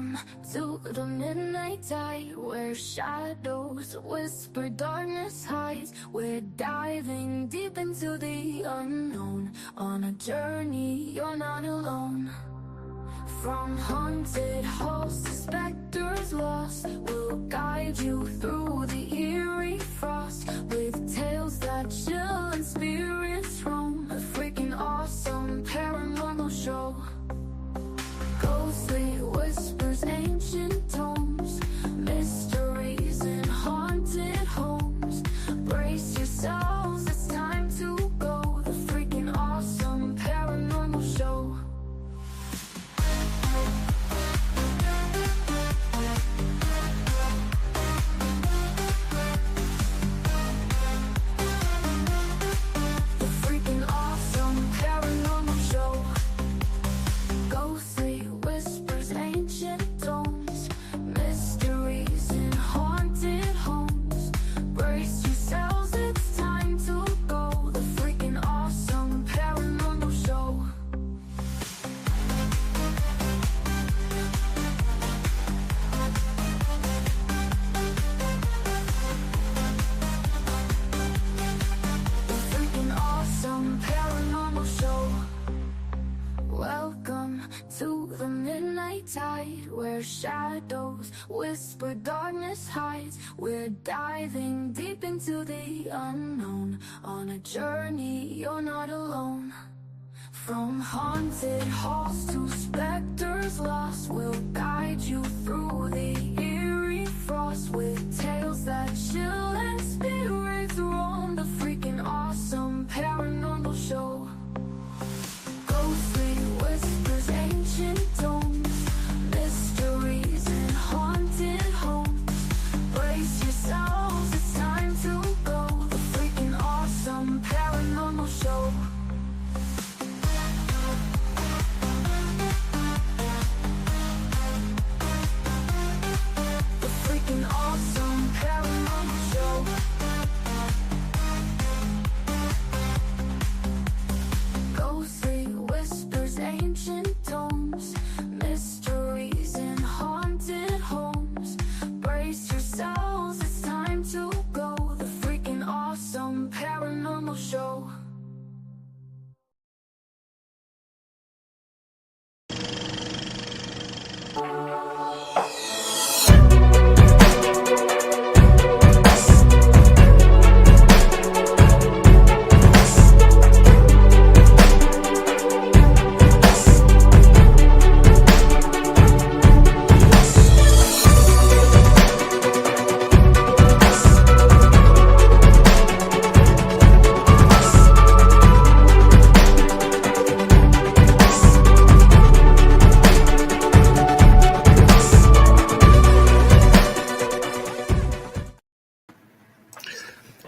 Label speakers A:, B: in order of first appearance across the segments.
A: Welcome to the midnight tide, where shadows whisper, darkness hides. We're diving deep into the unknown. On a journey, you're not alone. From haunted halls to specters lost, we'll guide you through the eerie frost, with tales that chill and spirits roam. A freaking awesome paranormal show. Ghostly whispers, ancient tomes, mysteries in haunted homes. Brace yourselves, it's time to go. The freaking awesome paranormal show. The freaking awesome paranormal show. Ghostly whispers, ancient tomes, mysteries in haunted homes. Brace yourselves, it's time to go. The freaking awesome paranormal show. The freaking awesome paranormal show. Welcome to the midnight tide, where shadows whisper, darkness hides. We're diving deep into the unknown. On a journey, you're not alone. From haunted halls to specters lost, we'll guide you through the eerie frost, with tales that chill and spirits roam. The freaking awesome paranormal show. Ghostly whispers, ancient tomes, mysteries in haunted homes. Brace yourselves, it's time to go. The freaking awesome paranormal show. The freaking awesome paranormal show. Ghostly whispers, ancient tomes, mysteries in haunted homes. Brace yourselves, it's time to go. The freaking awesome paranormal show.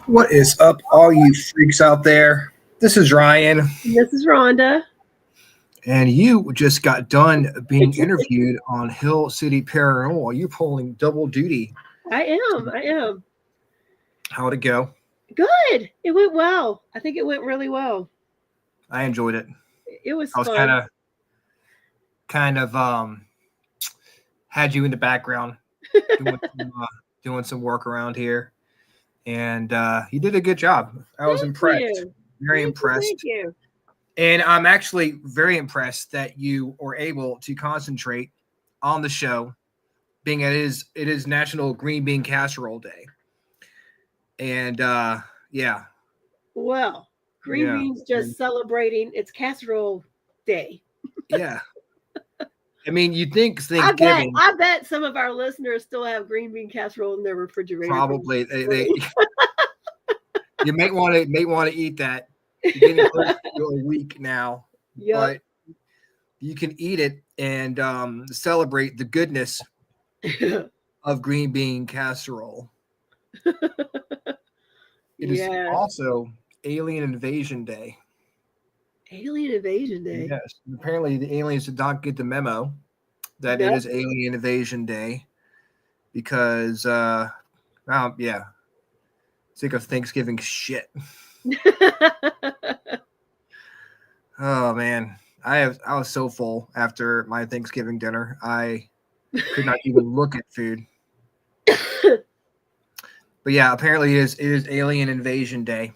B: What is up, all you freaks out there? This is Ryan,
C: This is Rhonda.
B: and you just got done being interviewed on Hill City Paranormal. You're pulling double duty.
C: I am.
B: How'd it go?
C: Good. It went well. I think it went really well.
B: I enjoyed it.
C: It was
B: I was
C: fun.
B: kind of had you in the background doing some work around here, and you did a good job. I was impressed.
C: You.
B: Very
C: Thank
B: impressed.
C: you.
B: And I'm actually very impressed that you were able to concentrate on the show, being it is National Green Bean Casserole Day. And yeah.
C: Well, Green
B: Yeah.
C: Bean's just celebrating its casserole day.
B: Yeah. I mean, you'd think
C: I
B: Thanksgiving
C: bet some of our listeners still have green bean casserole in their refrigerator.
B: probably they you may want to eat that. You're getting close to a week now,
C: Yep.
B: but you can eat it and celebrate the goodness of green bean casserole. It is
C: Yeah.
B: also Alien Invasion Day.
C: Alien Invasion Day.
B: Yes. Apparently, the aliens did not get the memo that
C: Yep.
B: it is Alien Invasion Day because, yeah, sick of Thanksgiving shit. Oh man, I was so full after my Thanksgiving dinner. I Could not even look at food. But yeah, apparently it is Alien Invasion Day.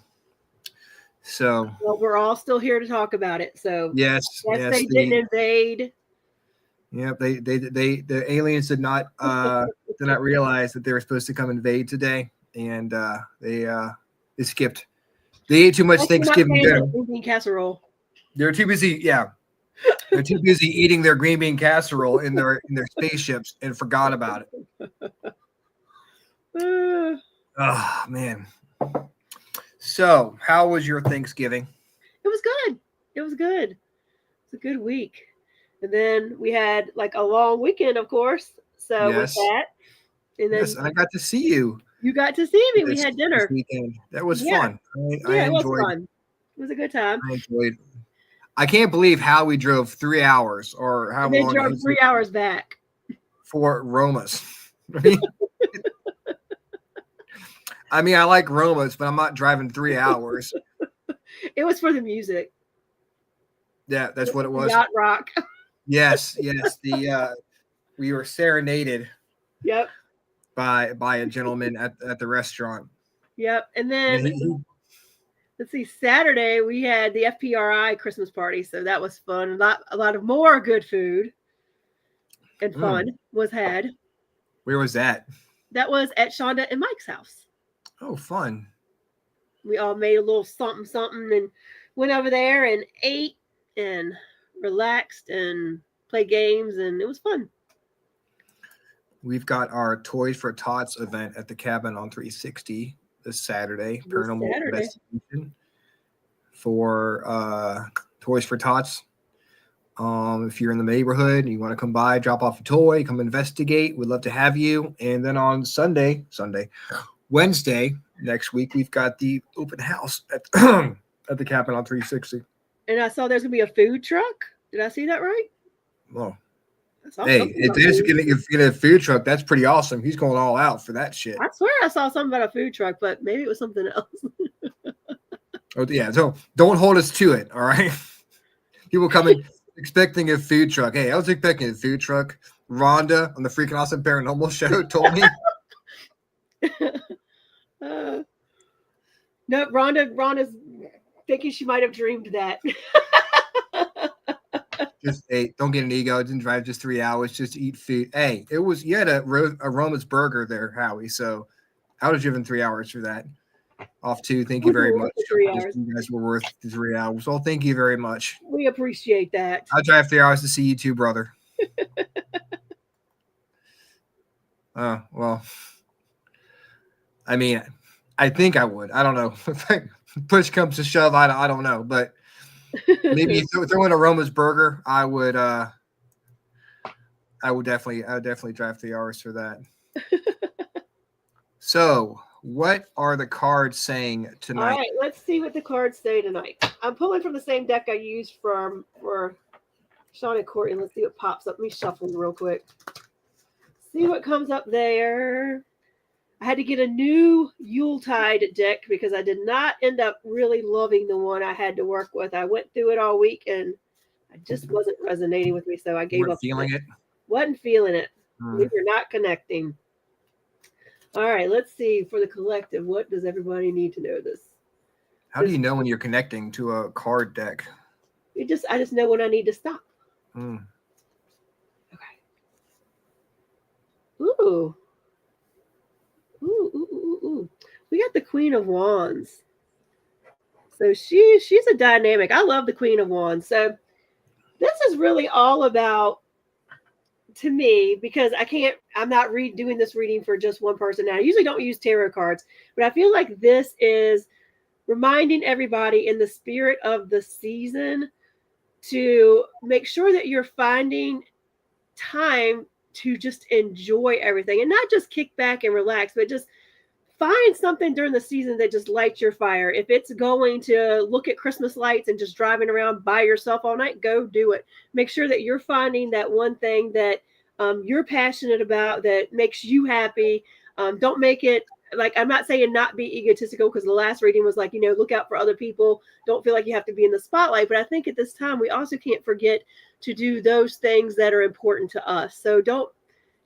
B: So
C: well, we're all still here to talk about it. So
B: yes,
C: they didn't invade.
B: Yep, the aliens did not realize that they were supposed to come invade today, and they skipped. They ate too much Thanksgiving dinner.
C: Green bean casserole.
B: They're too busy. Yeah, they're too busy eating their green bean casserole in their spaceships and forgot about it. Oh man. So, how was your Thanksgiving?
C: It was good. It was good. It's a good week. And then we had like a long weekend, of course. So with that, and then
B: I got to see you.
C: You got to see me. We had dinner.
B: Weekend. That was fun.
C: I enjoyed. It was fun. It was a good time.
B: I enjoyed. I can't believe how we drove 3 hours or how long.
C: Drove 3 hours back
B: for Romas. I mean, I like Romas, but I'm not driving 3 hours.
C: It was for the music.
B: Yeah, that's what it was.
C: Yacht rock.
B: Yes. We were serenaded.
C: Yep.
B: By a gentleman at the restaurant.
C: Yep. And then let's see, Saturday we had the FPRI Christmas party, so that was fun. A lot of more good food and fun was had.
B: Where was that?
C: That was at Shonda and Mike's house.
B: Oh, fun.
C: We all made a little something and went over there and ate and relaxed and played games, and it was fun.
B: We've got our Toys for Tots event at the cabin on 360 this Saturday. Paranormal investigation for Toys for Tots. If you're in the neighborhood and you want to come by, drop off a toy, come investigate. We'd love to have you. And then on Wednesday next week, we've got the open house at the cabin on 360.
C: And I saw there's gonna be a food truck. Did I see that right?
B: Oh. Hey, if there's get a food truck, that's pretty awesome. He's going all out for that shit.
C: I swear I saw something about a food truck, but maybe it was something else.
B: Oh yeah, so don't hold us to it, all right? People coming expecting a food truck. Hey, I was expecting a food truck. Rhonda on the Freaking Awesome Paranormal Show told me.
C: No, Rhonda's thinking she might have dreamed that.
B: Just don't get an ego. Didn't drive just 3 hours just to eat food. Hey, you had a Roma's burger there, Howie. So I would have driven 3 hours for that. Off too. Thank you very much.
C: 3 hours.
B: You guys were worth the 3 hours. Well, thank you very much.
C: We appreciate that.
B: I'll drive 3 hours to see you too, brother. Oh, well. I mean, I think I would. I don't know. If push comes to shove, I don't know, but maybe throw in a Roma's burger. I would definitely drive 3 hours for that. So, what are the cards saying tonight?
C: All right, let's see what the cards say tonight. I'm pulling from the same deck I used for Sean and Courtney. Let's see what pops up. Let me shuffle real quick. See what comes up there. I had to get a new Yuletide deck because I did not end up really loving the one I had to work with. I went through it all week and I just wasn't resonating with me, so I gave up. Wasn't feeling it. We were not connecting. All right, let's see for the collective. What does everybody need to know this?
B: How do you know when you're connecting to a card deck?
C: I just know when I need to stop. Okay. Ooh. Ooh. We got the Queen of Wands. So she's a dynamic. I love the Queen of Wands. So this is really all about, to me, because I'm not doing this reading for just one person. Now, I usually don't use tarot cards, but I feel like this is reminding everybody in the spirit of the season to make sure that you're finding time to just enjoy everything and not just kick back and relax, but just find something during the season that just lights your fire. If it's going to look at Christmas lights and just driving around by yourself all night, go do it. Make sure that you're finding that one thing that you're passionate about, that makes you happy. Don't make it, like, I'm not saying not be egotistical, because the last reading was like, look out for other people. Don't feel like you have to be in the spotlight. But I think at this time, we also can't forget to do those things that are important to us. So don't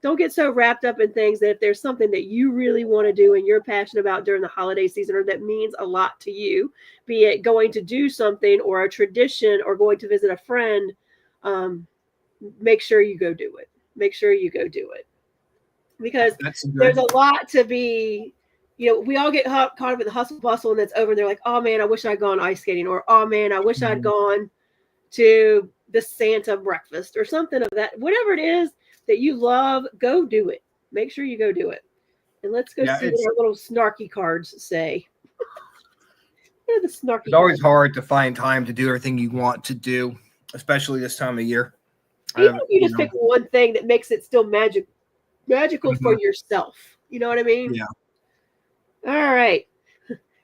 C: don't get so wrapped up in things that if there's something that you really want to do and you're passionate about during the holiday season, or that means a lot to you, be it going to do something or a tradition or going to visit a friend, make sure you go do it. Make sure you go do it. Because there's a lot to be, we all get caught up in the hustle bustle, and that's over. And they're like, oh man, I wish I'd gone ice skating, or oh man, I wish I'd gone to the Santa breakfast or something of that. Whatever it is that you love, go do it. Make sure you go do it. And let's go see what our little snarky cards say. The snarky
B: It's always hard to find time to do everything you want to do, especially this time of year.
C: Even if you just pick one thing that makes it still magical for yourself. You know what I mean?
B: Yeah.
C: All right.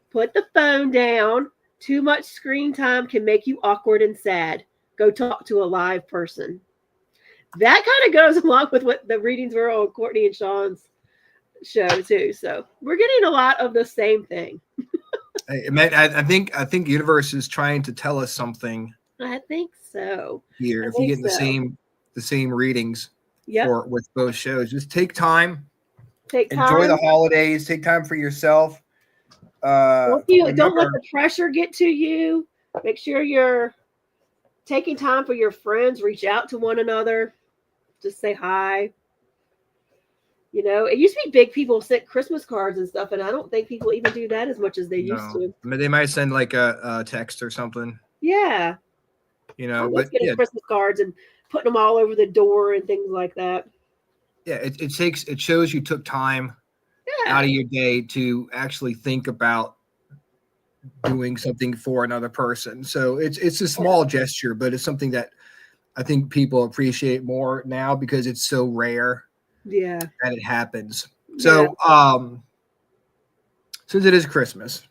C: Put the phone down. Too much screen time can make you awkward and sad. Go talk to a live person. That kind of goes along with what the readings were on Courtney and Sean's show too. So we're getting a lot of the same thing.
B: I think universe is trying to tell us something.
C: I think so.
B: Here, if you get the same readings with both shows, just take time. Enjoy the holidays. Take time for yourself. Don't let the pressure get to you. Make sure you're taking time for your friends. Reach out to one another. Just say hi. It used to be big people sent Christmas cards and stuff, and I don't think people even do that as much as they used to. I mean, they might send like a text or something. Yeah. But getting Christmas cards and putting them all over the door and things like that. Yeah, it shows you took time out of your day to actually think about doing something for another person. So it's a small gesture, but it's something that I think people appreciate more now because it's so rare. Yeah, that it happens. So since it is Christmas,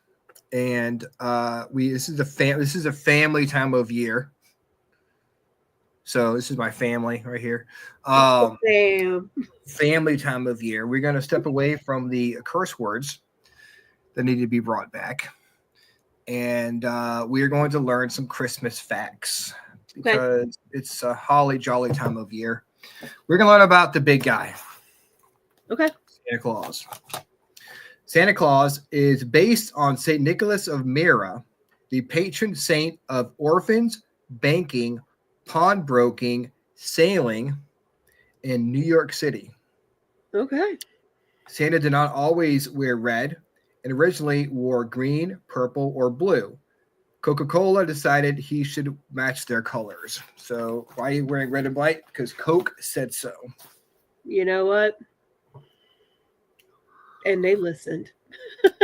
B: and this is a family time of year. So this is my family right here. Family time of year. We're going to step away from the curse words that need to be brought back. And we are going to learn some Christmas facts because it's a holly jolly time of year. We're going to learn about the big guy. Okay. Santa Claus. Santa Claus is based on St. Nicholas of Myra, the patron saint of orphans, banking, pawnbroking, sailing in New York City. Okay. Santa did not always wear red and originally wore green, purple, or blue. Coca-Cola decided he should match their colors. So why are you wearing red and white? Because Coke said so. You know what? And they listened.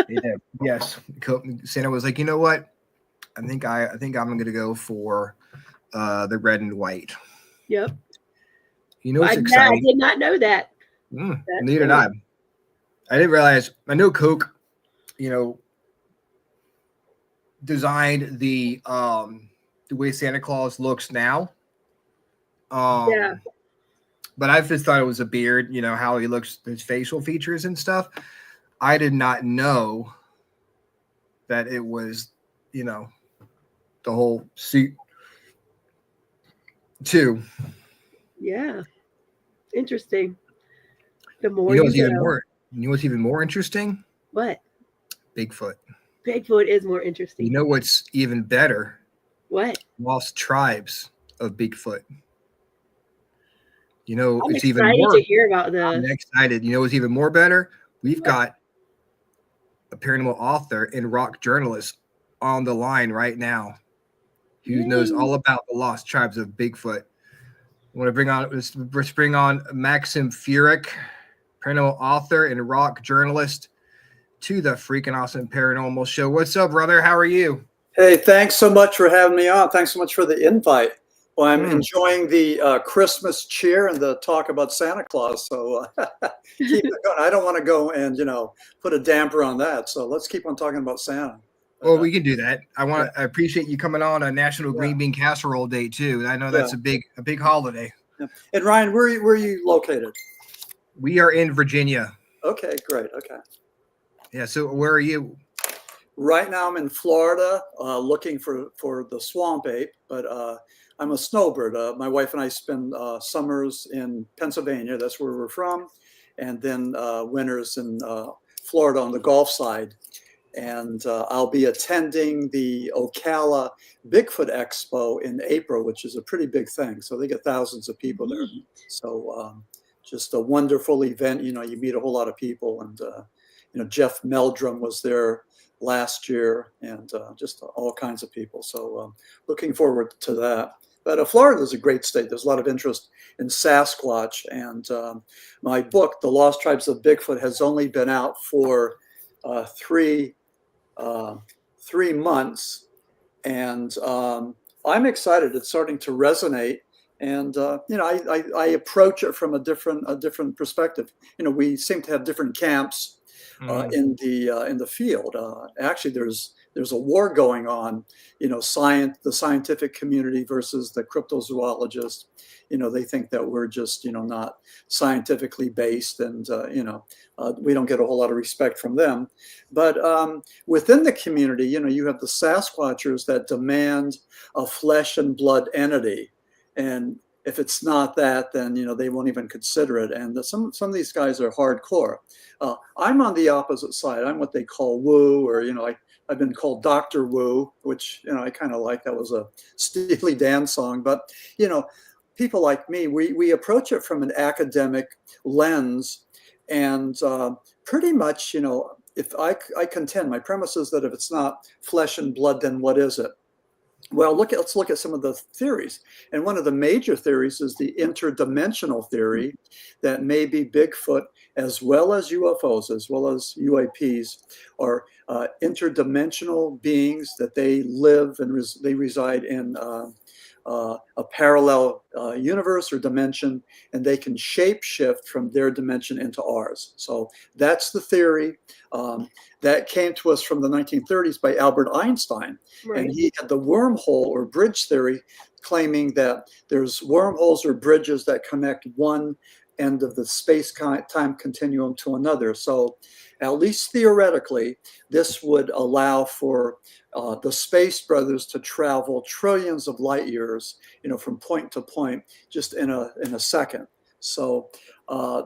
B: Yeah. Yes. Santa was like, you know what? I think I'm going to go for the red and white. Yep. What's exciting? I did not know that. Neither did I. I didn't realize. I know Coke, designed the way Santa Claus looks now. Yeah. But I just thought it was a beard. How he looks, his facial features and stuff. I did not know that it was, the whole suit. Too. Yeah. Interesting. The more you know what's even more interesting? What? Bigfoot. Bigfoot is more interesting. You know what's even better? What? Lost Tribes of Bigfoot. I'm it's even more to hear about this. I'm excited. What's even more better? We've got a paranormal author and rock journalist on the line right now who knows all about the Lost Tribes of Bigfoot. I want to bring on Maxim Furek, paranormal author and rock journalist, to the freaking awesome paranormal show. What's up, brother? How are you?
D: Hey, thanks so much for having me on. Thanks so much for the invite. Well, I'm enjoying the Christmas cheer and the talk about Santa Claus. So keep it going. I don't want to go and, put a damper on that. So let's keep on talking about Santa.
B: Well, we can do that. I appreciate you coming on a National Green Bean Casserole Day too. I know that's a big holiday.
D: Yeah. And Ryan, where are you located?
B: We are in Virginia.
D: Okay, great. Okay.
B: Yeah. So where are you?
D: Right now I'm in Florida, looking for the swamp ape, but I'm a snowbird. My wife and I spend summers in Pennsylvania. That's where we're from. And then winters in Florida on the Gulf side. And I'll be attending the Ocala Bigfoot Expo in April, which is a pretty big thing. So they get thousands of people there. So just a wonderful event. You know, you meet a whole lot of people. And, you know, Jeff Meldrum was there last year, and just all kinds of people. So looking forward to that. But Florida is a great state. There's a lot of interest in Sasquatch. And my book, The Lost Tribes of Bigfoot, has only been out for 3 months. And I'm excited. It's starting to resonate. And, you know, I approach it from a different perspective. You know, we seem to have different camps in the field. Actually, there's a war going on, you know, the scientific community versus the cryptozoologists. You know, they think that we're just, you know, not scientifically based, and, you know, we don't get a whole lot of respect from them. But within the community, you know, you have the Sasquatchers that demand a flesh and blood entity. And if it's not that, then, you know, they won't even consider it. And some of these guys are hardcore. I'm on the opposite side. I'm what they call woo, or, you know, I've been called Dr. Woo, which, you know, I kind of like. That was a Steely Dan song. But, you know, people like me, we approach it from an academic lens. And pretty much, you know, if I contend, my premise is that if it's not flesh and blood, then what is it? Well, let's look at some of the theories. And one of the major theories is the interdimensional theory that maybe Bigfoot, as well as UFOs, as well as UAPs, are interdimensional beings, that they live and they reside in a parallel universe or dimension, and they can shapeshift from their dimension into ours. So that's the theory. That came to us from the 1930s by Albert Einstein. Right. And he had the wormhole or bridge theory, claiming that there's wormholes or bridges that connect one end of the space-time continuum to another. So at least theoretically, this would allow for the Space Brothers to travel trillions of light years, you know, from point to point, just in a second. So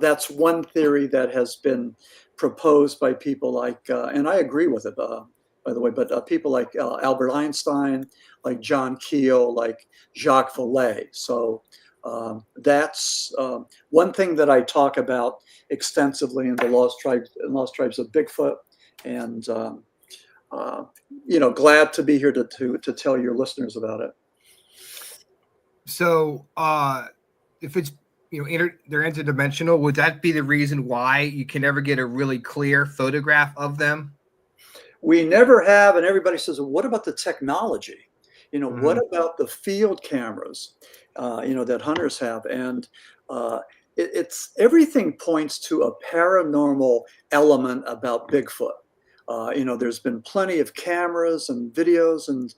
D: that's one theory that has been proposed by people like, and I agree with it, by the way, but people like Albert Einstein, like John Keel, like Jacques Vallée. So that's one thing that I talk about extensively in the Lost Tribes of Bigfoot, and you know, glad to be here to tell your listeners about it.
B: So, if it's, you know, they're interdimensional, would that be the reason why you can never get a really clear photograph of them?
D: We never have, and everybody says, well, what about the technology? You know, what about the field cameras, you know, that hunters have? And it's everything points to a paranormal element about Bigfoot. You know, there's been plenty of cameras and videos and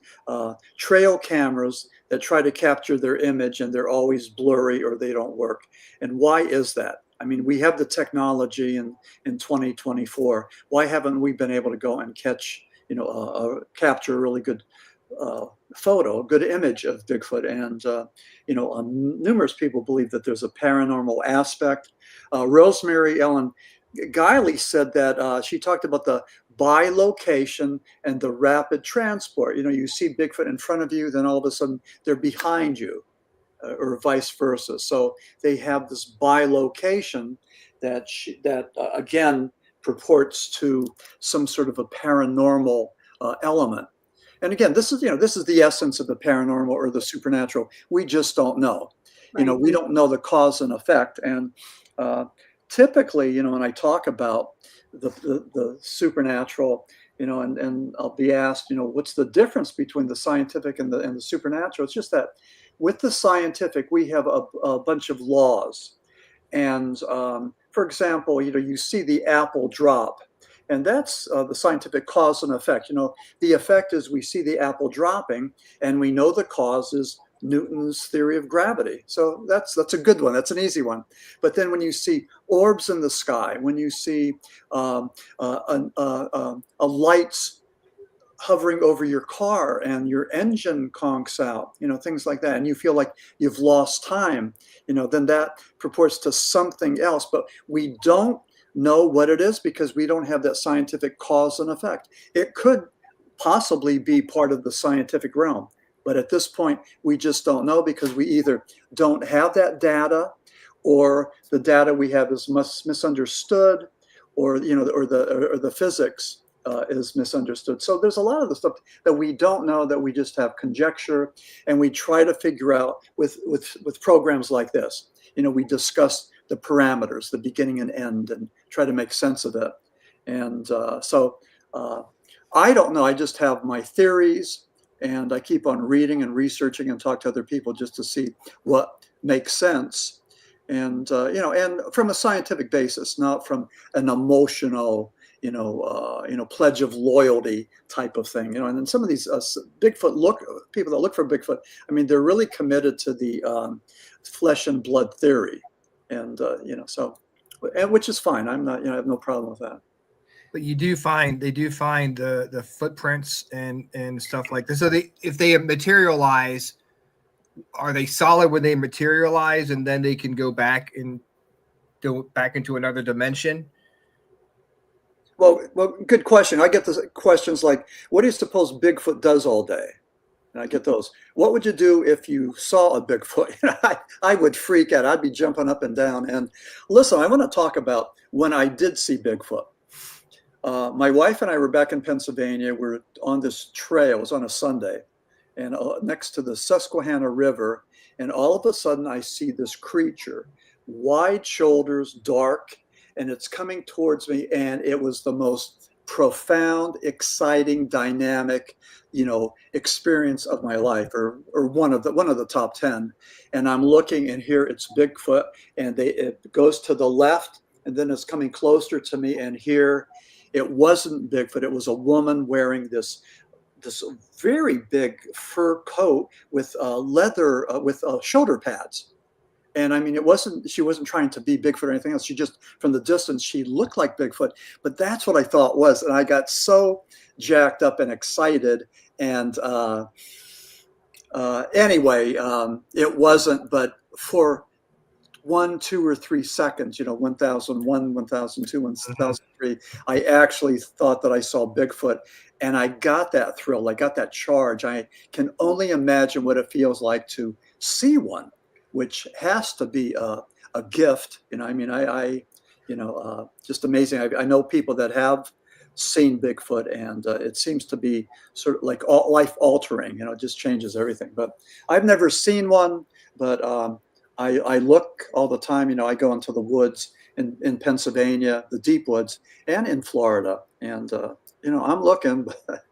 D: trail cameras that try to capture their image, and they're always blurry or they don't work. And why is that? I mean, we have the technology in 2024. Why haven't we been able to go and catch, you know, capture a really good photo, a good image of Bigfoot? And, you know, numerous people believe that there's a paranormal aspect. Rosemary Ellen Guiley said that she talked about the bilocation and the rapid transport. You know, you see Bigfoot in front of you, then all of a sudden they're behind you, or vice versa. So they have this bilocation that again purports to some sort of a paranormal element. And again, this is the essence of the paranormal or the supernatural. We just don't know. Right. You know, we don't know the cause and effect. And typically, you know, when I talk about the supernatural, you know, and I'll be asked, you know, what's the difference between the scientific and the supernatural? It's just that with the scientific, we have a bunch of laws. And for example, you know, you see the apple drop, and that's the scientific cause and effect. You know, the effect is we see the apple dropping, and we know the cause is Newton's theory of gravity. So that's a good one. That's an easy one. But then when you see orbs in the sky, when you see a light hovering over your car and your engine conks out, things like that, and you feel like you've lost time, then that purports to something else. But we don't know what it is because we don't have that scientific cause and effect. It could possibly be part of the scientific realm, but at this point, we just don't know because we either don't have that data, or the data we have is misunderstood, or the physics is misunderstood. So there's a lot of the stuff that we don't know, that we just have conjecture, and we try to figure out with programs like this. We discuss the parameters, the beginning and end, and try to make sense of it. And so I don't know. I just have my theories, and I keep on reading and researching and talk to other people just to see what makes sense. And and from a scientific basis, not from an emotional, pledge of loyalty type of thing. And then some of these Bigfoot people that look for Bigfoot, I mean, they're really committed to the flesh and blood theory, and which is fine. I'm not, I have no problem with that.
B: But they do find the footprints and stuff like this. So if they materialize, are they solid when they materialize, and then they can go back into another dimension?
D: Well, good question. I get the questions like, what do you suppose Bigfoot does all day? And I get those. What would you do if you saw a Bigfoot? I would freak out. I'd be jumping up and down. And listen, I want to talk about when I did see Bigfoot. My wife and I were back in Pennsylvania. We're on this trail. It was on a Sunday, and next to the Susquehanna River. And all of a sudden, I see this creature, wide shoulders, dark, and it's coming towards me. And it was the most profound, exciting, dynamic, experience of my life, or one of the top 10. And I'm looking, and here it's Bigfoot, and it goes to the left, and then it's coming closer to me. And here it wasn't Bigfoot. It was a woman wearing this very big fur coat with leather, with shoulder pads. And I mean, she wasn't trying to be Bigfoot or anything else. She just, from the distance, she looked like Bigfoot. But that's what I thought was. And I got so jacked up and excited. And anyway, it wasn't. But for 1, 2, or 3 seconds, 1001, 1002, 1003, I actually thought that I saw Bigfoot. And I got that thrill. I got that charge. I can only imagine what it feels like to see one, which has to be a gift. I mean, just amazing. I know people that have seen Bigfoot, and it seems to be sort of like life altering. It just changes everything. But I've never seen one, but I look all the time. I go into the woods in Pennsylvania, the deep woods, and in Florida, and I'm looking, but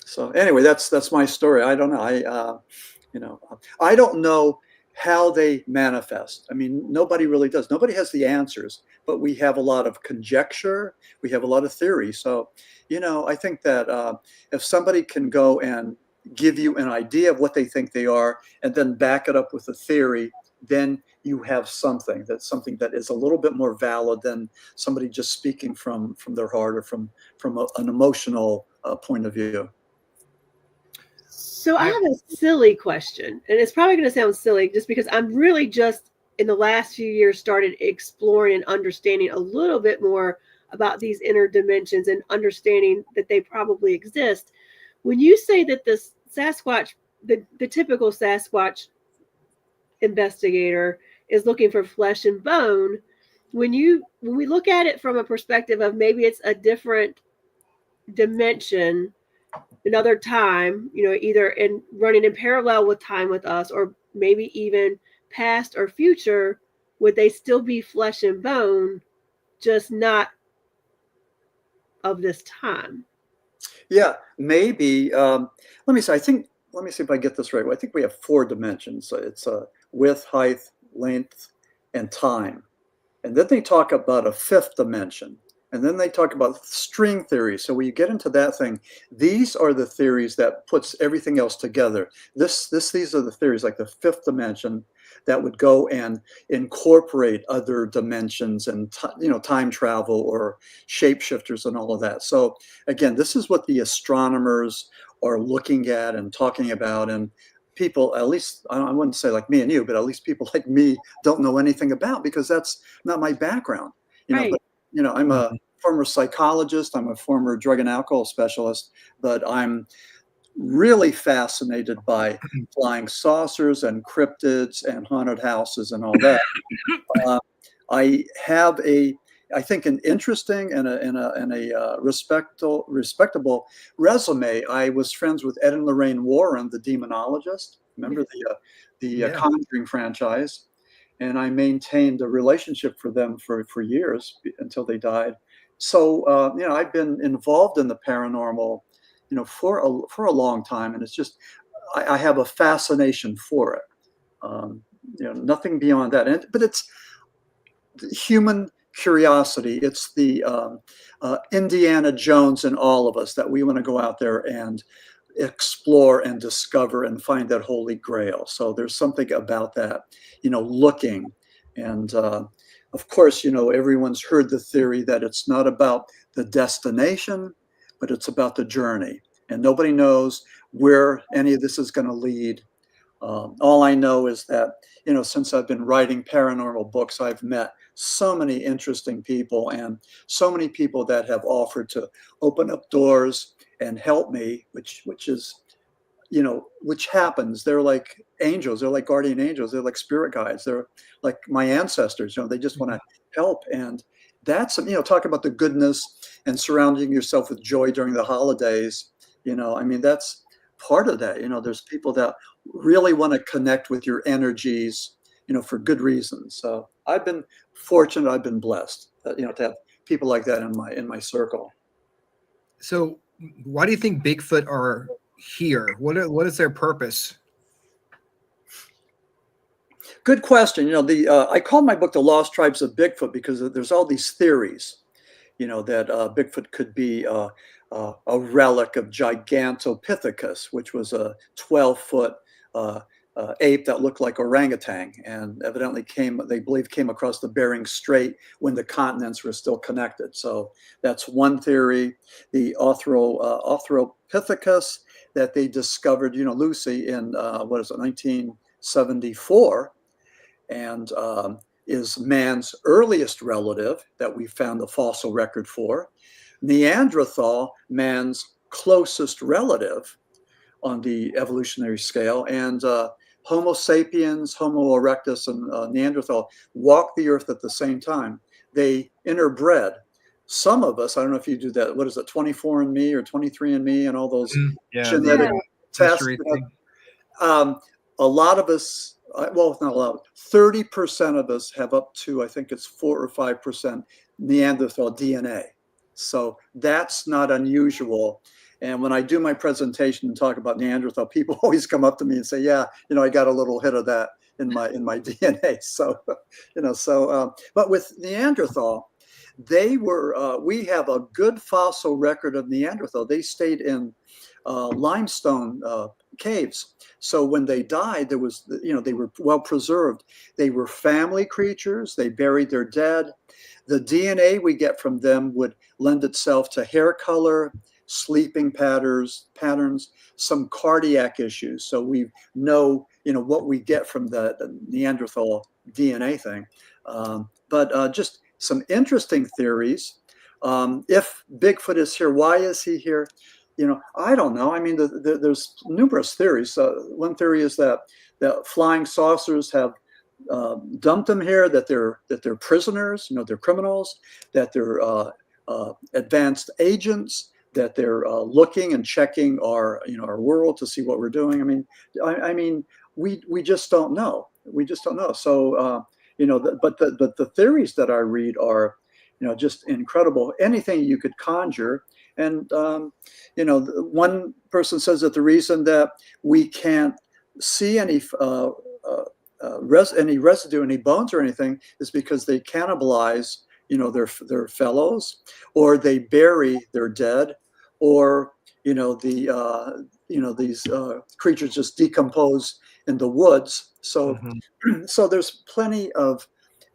D: so anyway, that's my story. I don't know. I don't know how they manifest. I mean, nobody really does. Nobody has the answers, but we have a lot of conjecture. We have a lot of theory. So, I think that if somebody can go and give you an idea of what they think they are, and then back it up with a theory, then you have something that is a little bit more valid than somebody just speaking from their heart, or from an emotional point of view.
C: So I have a silly question, and it's probably going to sound silly just because I'm really just in the last few years started exploring and understanding a little bit more about these inner dimensions and understanding that they probably exist. When you say that the Sasquatch, the typical Sasquatch investigator is looking for flesh and bone, when we look at it from a perspective of maybe it's a different dimension, another time, either in running in parallel with time with us, or maybe even past or future, would they still be flesh and bone, just not of this time?
D: Yeah, maybe. Let me see if I get this right. I think we have 4 dimensions. It's width, height, length, and time. And then they talk about a 5th dimension, And then they talk about string theory. So when you get into that thing, these are the theories that puts everything else together. These are the theories like the fifth dimension that would go and incorporate other dimensions and time travel or shapeshifters and all of that. So again, this is what the astronomers are looking at and talking about. And people, at least I wouldn't say like me and you, but at least people like me don't know anything about, because that's not my background.
C: Right.
D: But I'm a former psychologist, I'm a former drug and alcohol specialist, but I'm really fascinated by flying saucers and cryptids and haunted houses and all that. I have I think an interesting and a respectable resume. I was friends with Ed and Lorraine Warren, the demonologist. Remember the Conjuring franchise? And I maintained a relationship for them for years until they died. So I've been involved in the paranormal, for a long time, and it's just I have a fascination for it. Nothing beyond that. But it's human curiosity. It's the Indiana Jones in all of us, that we want to go out there and explore and discover and find that holy grail. So there's something about that, looking. And of course, everyone's heard the theory that it's not about the destination, but it's about the journey. And nobody knows where any of this is going to lead. All I know is that, since I've been writing paranormal books, I've met so many interesting people, and so many people that have offered to open up doors and help me, which is, which happens. They're like angels. They're like guardian angels. They're like spirit guides. They're like my ancestors. They just want to help. And that's, talk about the goodness and surrounding yourself with joy during the holidays. That's part of that. There's people that really want to connect with your energies, for good reasons. So I've been fortunate. I've been blessed, to have people like that in my circle.
B: So why do you think Bigfoot are here? What is their purpose?
D: Good question. I called my book "The Lost Tribes of Bigfoot" because there's all these theories, that Bigfoot could be a relic of Gigantopithecus, which was a 12-foot ape that looked like orangutan, and evidently they believe came across the Bering Strait when the continents were still connected. So that's one theory. The Australopithecus that they discovered, Lucy, in 1974, and is man's earliest relative that we found the fossil record for. Neanderthal, man's closest relative on the evolutionary scale, and Homo sapiens, Homo erectus, and Neanderthal walked the earth at the same time. They interbred. Some of us, I don't know if you do that, what is it, 24andMe or 23andMe and all those genetic tests. A lot of us, well, not a lot, 30% of us have up to, I think it's 4 or 5% Neanderthal DNA. So that's not unusual. And when I do my presentation and talk about Neanderthal, people always come up to me and say, yeah, I got a little hit of that in my DNA. So, but with Neanderthal, we have a good fossil record of Neanderthal. They stayed in limestone caves. So when they died, they were well preserved. They were family creatures. They buried their dead. The DNA we get from them would lend itself to hair color, sleeping patterns, some cardiac issues. So we know, what we get from the Neanderthal DNA thing. But just some interesting theories. If Bigfoot is here, why is he here? I don't know. I mean, there's numerous theories. One theory is that flying saucers have dumped them here, that they're prisoners, they're criminals, that they're advanced agents, that they're looking and checking our world to see what we're doing. I mean, we just don't know. We just don't know. So but the theories that I read are just incredible. Anything you could conjure. And one person says that the reason that we can't see any residue, any bones or anything, is because they cannibalize their fellows, or they bury their dead, or these creatures just decompose in the woods. So so there's plenty of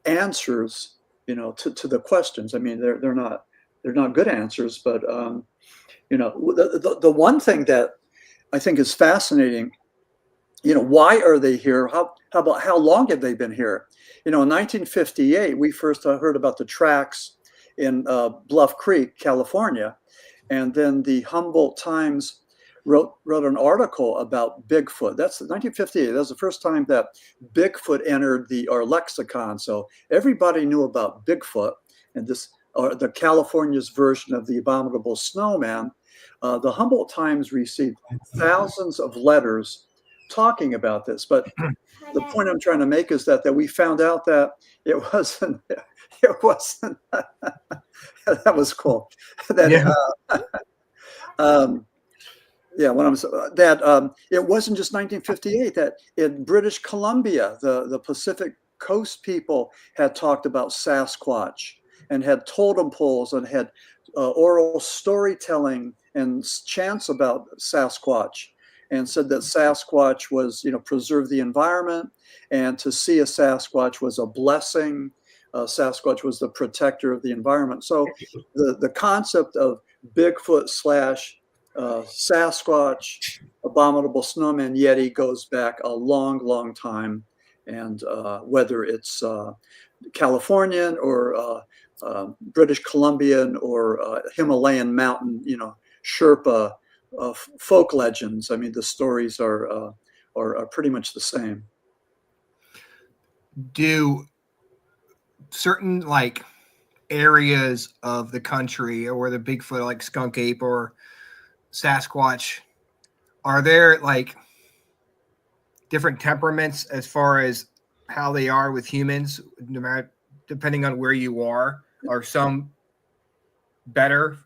D: answers, to the questions. I mean, they're not good answers, but the one thing that I think is fascinating, why are they here? How about how long have they been here? In 1958, we first heard about the tracks in Bluff Creek, California, and then the Humboldt Times wrote an article about Bigfoot. That's 1958. That was the first time that Bigfoot entered our lexicon. So everybody knew about Bigfoot, and this the California's version of the abominable snowman. The Humboldt Times received thousands of letters talking about this, but the point I'm trying to make is that we found out that it wasn't that was cool. That it wasn't just 1958, that in British Columbia, the Pacific Coast people had talked about Sasquatch and had totem poles and had oral storytelling and chants about Sasquatch, and said that Sasquatch was, preserve the environment, and to see a Sasquatch was a blessing. Sasquatch was the protector of the environment. So the concept of Bigfoot / Sasquatch, abominable snowman, Yeti goes back a long, long time. And whether it's Californian or British Columbian or Himalayan mountain, Sherpa folk legends, I mean, the stories are pretty much the same.
B: Do certain areas of the country, or where the Bigfoot, like skunk ape or Sasquatch, are there different temperaments as far as how they are with humans, no matter, depending on where you are? Are some better,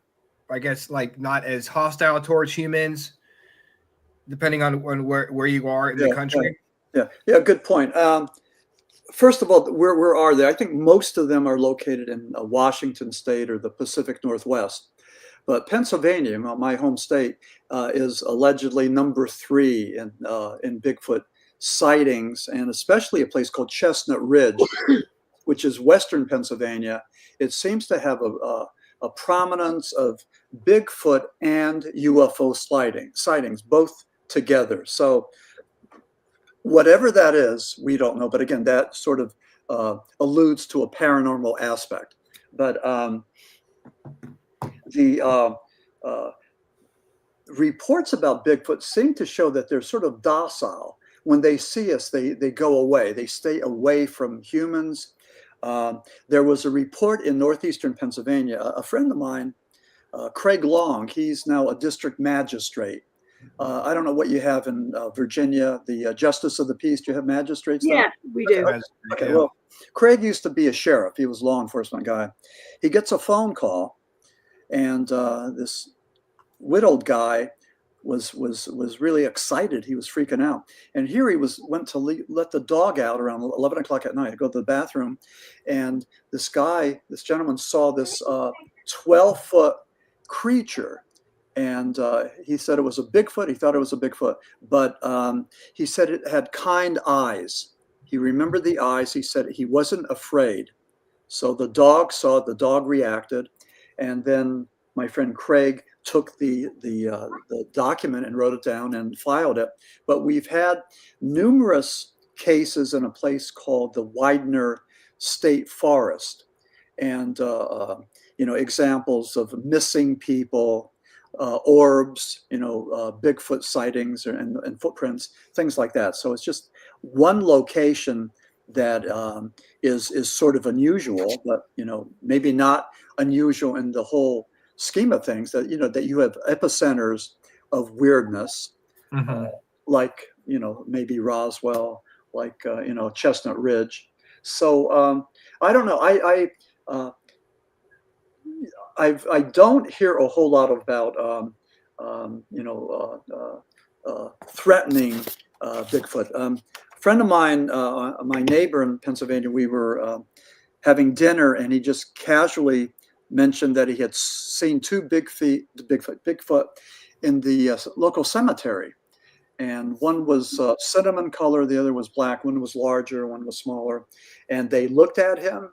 B: I guess, not as hostile towards humans, depending on where you are in the country?
D: Yeah, good point. First of all, where are they? I think most of them are located in Washington State or the Pacific Northwest. But Pennsylvania, my home state, is allegedly number 3 in Bigfoot sightings, and especially a place called Chestnut Ridge, which is western Pennsylvania. It seems to have a prominence of Bigfoot and UFO sightings, both together. So whatever that is, we don't know. But again, that sort of alludes to a paranormal aspect. But the reports about Bigfoot seem to show that they're sort of docile. When they see us, they go away. They stay away from humans. There was a report in northeastern Pennsylvania. A friend of mine, Craig Long, he's now a district magistrate. I don't know what you have in Virginia, the Justice of the Peace. Do you have magistrates?
C: Yeah, we do.
D: Okay, well, Craig used to be a sheriff. He was a law enforcement guy. He gets a phone call, and this widowed guy was really excited. He was freaking out. And here he went to let the dog out around 11 o'clock at night, go to the bathroom. And this gentleman saw this 12-foot creature. And he said it was a Bigfoot. He thought it was a Bigfoot, but he said it had kind eyes. He remembered the eyes. He said he wasn't afraid. So the dog saw it, the dog reacted. And then my friend Craig took the document and wrote it down and filed it. But we've had numerous cases in a place called the Widener State Forest, and examples of missing people, orbs, Bigfoot sightings and footprints, things like that. So it's just one location that is sort of unusual, but maybe not unusual in the whole scheme of things. That that you have epicenters of weirdness, like maybe Roswell, like Chestnut Ridge. So I don't know. I don't hear a whole lot about threatening Bigfoot. A friend of mine, my neighbor in Pennsylvania, we were having dinner, and he just casually mentioned that he had seen two Bigfoot in the local cemetery. And one was cinnamon color, the other was black. One was larger, one was smaller. And they looked at him,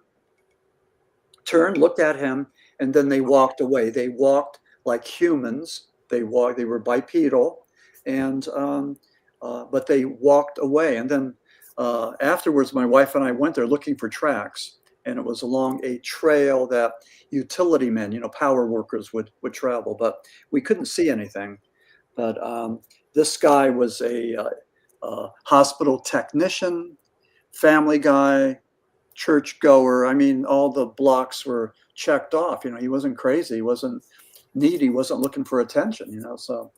D: turned, looked at him, and then they walked away. They walked like humans. They were bipedal, and but they walked away. And then afterwards, my wife and I went there looking for tracks, and it was along a trail that utility men, power workers would travel, but we couldn't see anything. But this guy was a hospital technician, family guy, churchgoer. I mean, all the blocks were checked off. He wasn't crazy. He wasn't needy. He wasn't looking for attention. So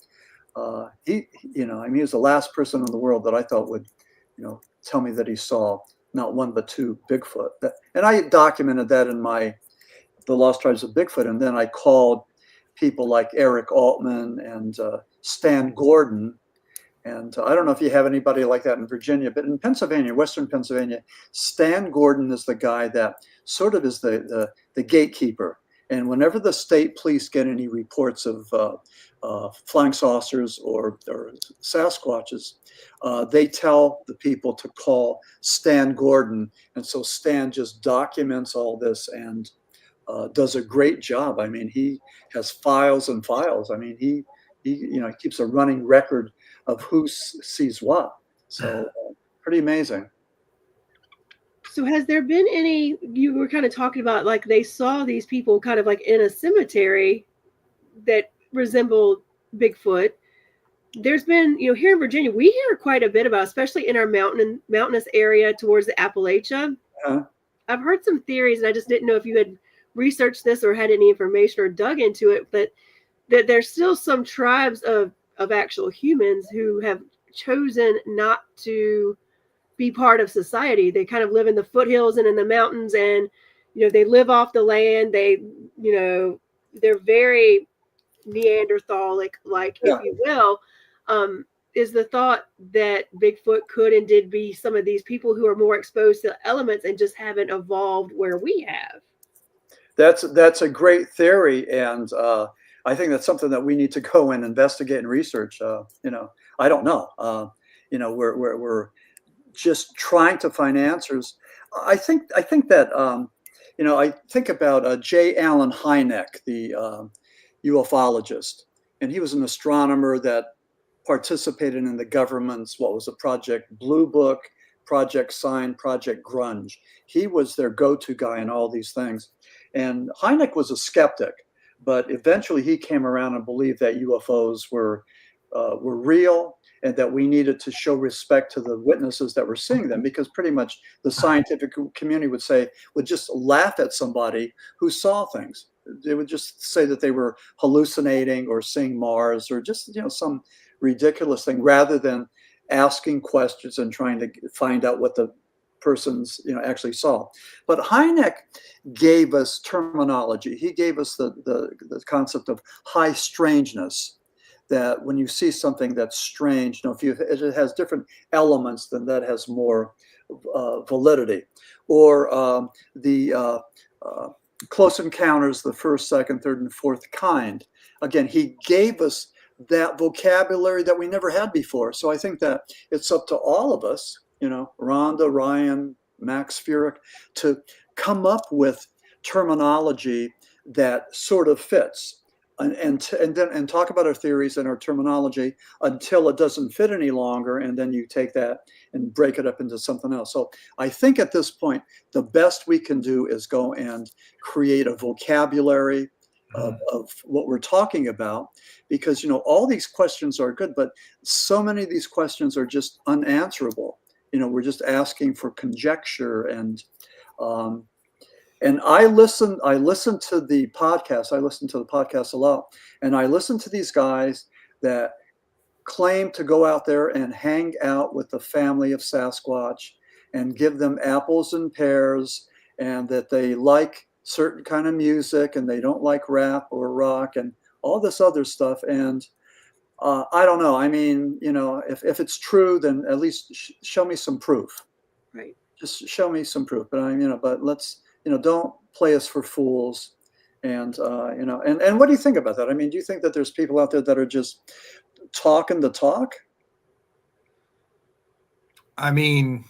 D: he was the last person in the world that I thought would, tell me that he saw not one but two Bigfoot. And I documented that in the Lost Tribes of Bigfoot. And then I called people like Eric Altman and Stan Gordon. And I don't know if you have anybody like that in Virginia, but in Pennsylvania, Western Pennsylvania, Stan Gordon is the guy that sort of is the gatekeeper. And whenever the state police get any reports of flying saucers or Sasquatches, they tell the people to call Stan Gordon. And so Stan just documents all this and does a great job. I mean, he has files and files. I mean, he keeps a running record of who sees what. So pretty amazing.
C: So has there been any, you were kind of talking about like they saw these people kind of like in a cemetery that resembled Bigfoot. There's been, here in Virginia, we hear quite a bit about, especially in our mountainous area towards the Appalachia.
D: Uh-huh.
C: I've heard some theories, and I just didn't know if you had researched this or had any information or dug into it, but that there's still some tribes of actual humans who have chosen not to be part of society. They kind of live in the foothills and in the mountains, and they live off the land. They they're very Neanderthalic, like, if you will. Is the thought that Bigfoot could and did be some of these people who are more exposed to elements and just haven't evolved where we have?
D: That's a great theory, and I think that's something that we need to go and investigate and research. I don't know. We're just trying to find answers. I think that I think about J. Allen Hynek, the ufologist, and he was an astronomer that participated in the government's Project Blue Book, Project Sign, Project Grunge. He was their go-to guy in all these things, and Hynek was a skeptic. But eventually he came around and believed that UFOs were real, and that we needed to show respect to the witnesses that were seeing them, because pretty much the scientific community would just laugh at somebody who saw things. They would just say that they were hallucinating or seeing Mars or just some ridiculous thing, rather than asking questions and trying to find out what the persons actually saw. But Hynek gave us terminology. He gave us the concept of high strangeness, that when you see something that's strange, if it has different elements, then that has more validity. Or the close encounters, the first, second, third, and fourth kind. Again, he gave us that vocabulary that we never had before. So I think that it's up to all of us, Rhonda, Ryan, Max Furek, to come up with terminology that sort of fits, and talk about our theories and our terminology until it doesn't fit any longer, and then you take that and break it up into something else. So I think at this point, the best we can do is go and create a vocabulary of what we're talking about, because all these questions are good, but so many of these questions are just unanswerable. We're just asking for conjecture, and I listen to the podcast. I listen to the podcast a lot, and I listen to these guys that claim to go out there and hang out with the family of Sasquatch and give them apples and pears, and that they like certain kind of music and they don't like rap or rock and all this other stuff. And I don't know. I mean, if it's true, then at least show me some proof.
C: Right.
D: Just show me some proof. But but let's don't play us for fools. And, and what do you think about that? I mean, do you think that there's people out there that are just talking the talk?
B: I mean,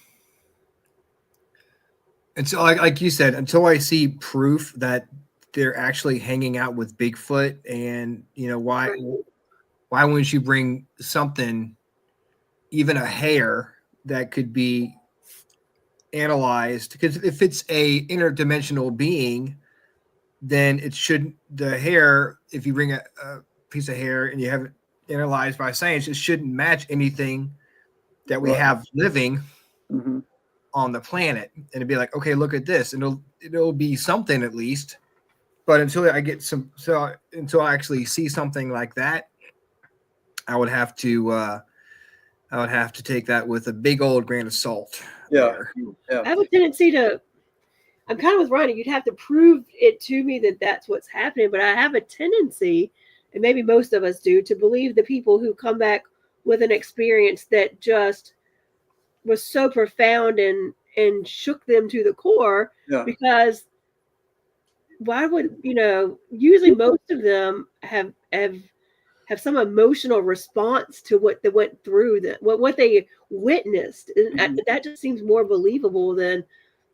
B: until like you said, until I see proof that they're actually hanging out with Bigfoot, and why wouldn't you bring something, even a hair, that could be analyzed? Because if it's a interdimensional being, then the hair, if you bring a piece of hair and you have it analyzed by science, it shouldn't match anything that we have living on the planet. And it'd be like, okay, look at this, and it'll be something at least. But until I actually see something like that, I would have to take that with a big old grain of salt.
D: Yeah.
C: I have a tendency to. I'm kind of with Ronnie. You'd have to prove it to me that that's what's happening. But I have a tendency, and maybe most of us do, to believe the people who come back with an experience that just was so profound and shook them to the core.
D: Yeah.
C: Because why would, usually most of them have some emotional response to what they went through, what they witnessed. And that just seems more believable than,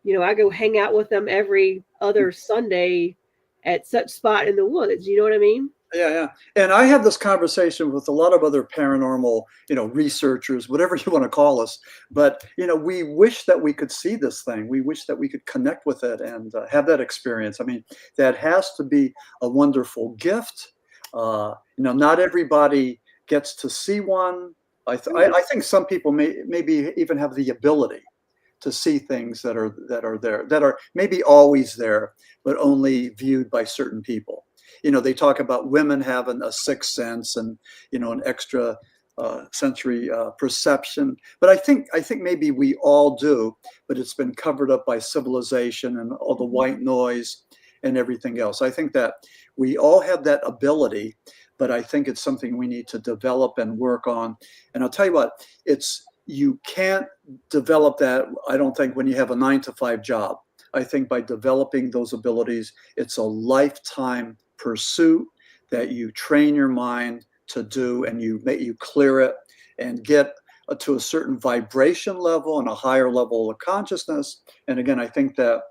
C: I go hang out with them every other Sunday at such spot in the woods. You know what I mean?
D: Yeah. And I have this conversation with a lot of other paranormal, researchers, whatever you want to call us. But, we wish that we could see this thing. We wish that we could connect with it and have that experience. I mean, that has to be a wonderful gift. Not everybody gets to see one. I think some people maybe even have the ability to see things that are there, that are maybe always there, but only viewed by certain people. They talk about women having a sixth sense and, an extra sensory perception. But I think maybe we all do, but it's been covered up by civilization and all the white noise and everything else. I think that we all have that ability, but I think it's something we need to develop and work on. And I'll tell you what, you can't develop that, I don't think, when you have a 9-to-5 job. I think by developing those abilities, it's a lifetime pursuit that you train your mind to do, and you clear it and get to a certain vibration level and a higher level of consciousness. And again, I think that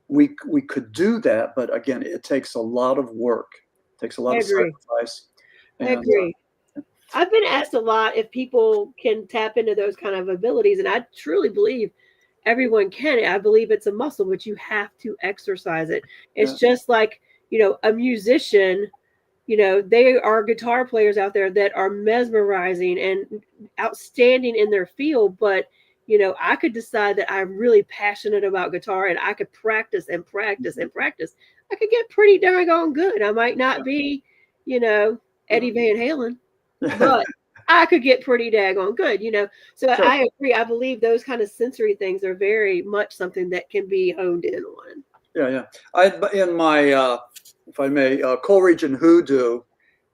D: we could do that, but again, it takes a lot of work. It takes a lot of sacrifice.
C: I agree. I've been asked a lot if people can tap into those kind of abilities, and I truly believe everyone can. I believe it's a muscle, but you have to exercise it. It's just like, a musician, there are guitar players out there that are mesmerizing and outstanding in their field, but I could decide that I'm really passionate about guitar, and I could practice and practice and practice. I could get pretty darn good. I might not be, Eddie Van Halen, but I could get pretty daggone good, So sure. I agree. I believe those kind of sensory things are very much something that can be honed in on.
D: Yeah. In my, if I may, Coleridge and Hoodoo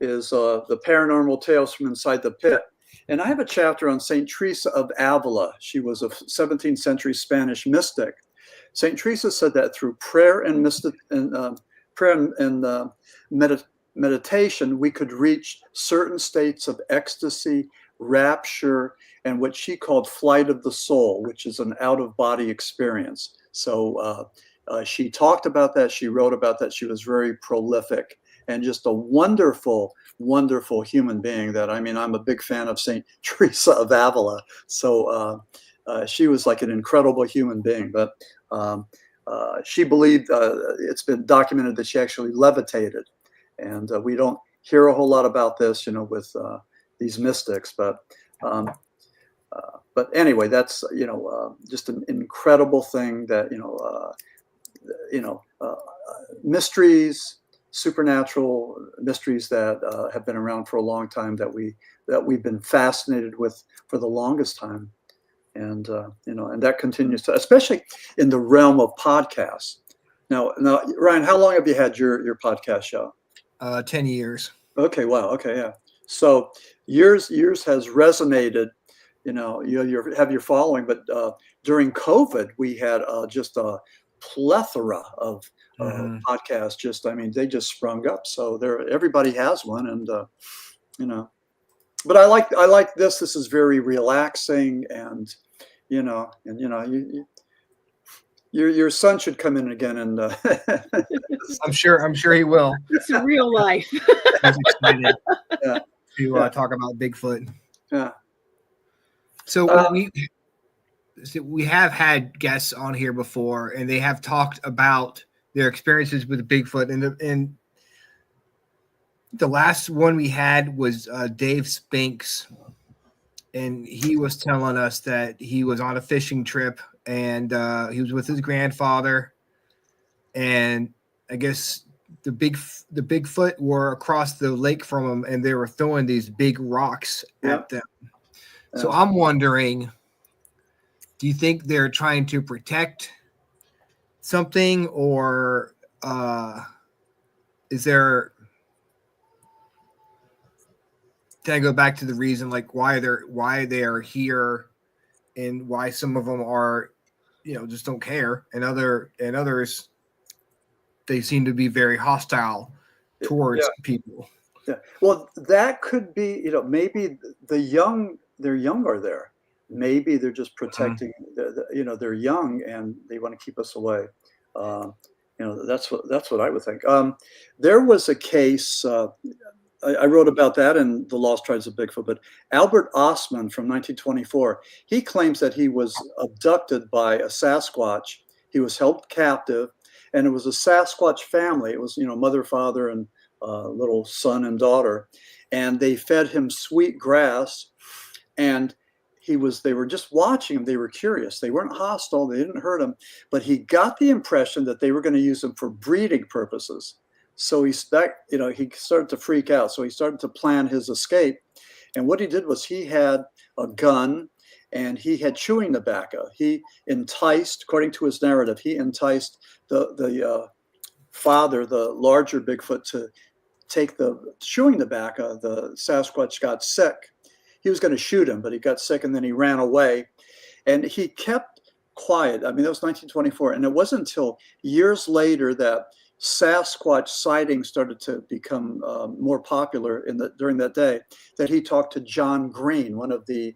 D: is the Paranormal Tales from Inside the Pit. And I have a chapter on St. Teresa of Avila. She was a 17th century Spanish mystic. St. Teresa said that through prayer and meditation, we could reach certain states of ecstasy, rapture, and what she called flight of the soul, which is an out-of-body experience. So she talked about that. She wrote about that. She was very prolific and just a wonderful, wonderful human being. That, I mean, I'm a big fan of St. Teresa of Avila. So she was like an incredible human being. But she believed, it's been documented that she actually levitated. And we don't hear a whole lot about this, with these mystics. But anyway, that's just an incredible thing that mysteries, supernatural mysteries that have been around for a long time, that we've been fascinated with for the longest time, and and that continues to, especially in the realm of podcasts. Now, Ryan, how long have you had your podcast show?
B: 10 years.
D: Okay, wow. Okay, yeah. So yours has resonated. You have your following, but during COVID, we had just a plethora of podcasts. Just, I mean, they just sprung up. So everybody has one, and you know. But I like this. This is very relaxing, and your son should come in again, and
B: I'm sure he will.
C: It's real life.
B: He's excited
D: yeah.
B: to talk about Bigfoot.
D: Yeah.
B: So we have had guests on here before, and they have talked about their experiences with Bigfoot. And the last one we had was Dave Spinks, and he was telling us that he was on a fishing trip, and he was with his grandfather, and I guess the Bigfoot were across the lake from him, and they were throwing these big rocks at them. So I'm wondering, do you think they're trying to protect something, or is there? Can I go back to the reason, like why they are here, and why some of them are, just don't care, and others, they seem to be very hostile towards people.
D: Yeah. Well, that could be, maybe they're young are there. Maybe they're just protecting, they're young and they want to keep us away. That's what I would think. There was a case, I wrote about that in The Lost Tribes of Bigfoot, but Albert Ostman from 1924, he claims that he was abducted by a Sasquatch. He was held captive, and it was a Sasquatch family. It was, mother, father, and little son and daughter, and they fed him sweet grass, and they were just watching him. They were curious. They weren't hostile. They didn't hurt him, but he got the impression that they were going to use him for breeding purposes. So he started to freak out. So he started to plan his escape. And what he did was he had a gun and he had chewing tobacco. He enticed, according to his narrative, the father, the larger Bigfoot, to take the chewing tobacco. The Sasquatch got sick. He was going to shoot him, but he got sick, and then he ran away. And he kept quiet. I mean, that was 1924. And it wasn't until years later that Sasquatch sightings started to become more popular during that day, that he talked to John Green, one of the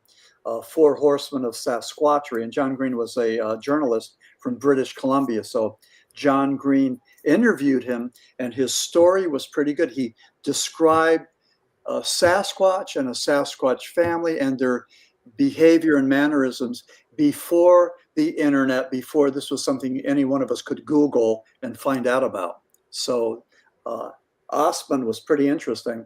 D: four horsemen of Sasquatchery. And John Green was a journalist from British Columbia. So John Green interviewed him, and his story was pretty good. He described a Sasquatch and a Sasquatch family and their behavior and mannerisms before the internet, before this was something any one of us could Google and find out about. So Ostman was pretty interesting.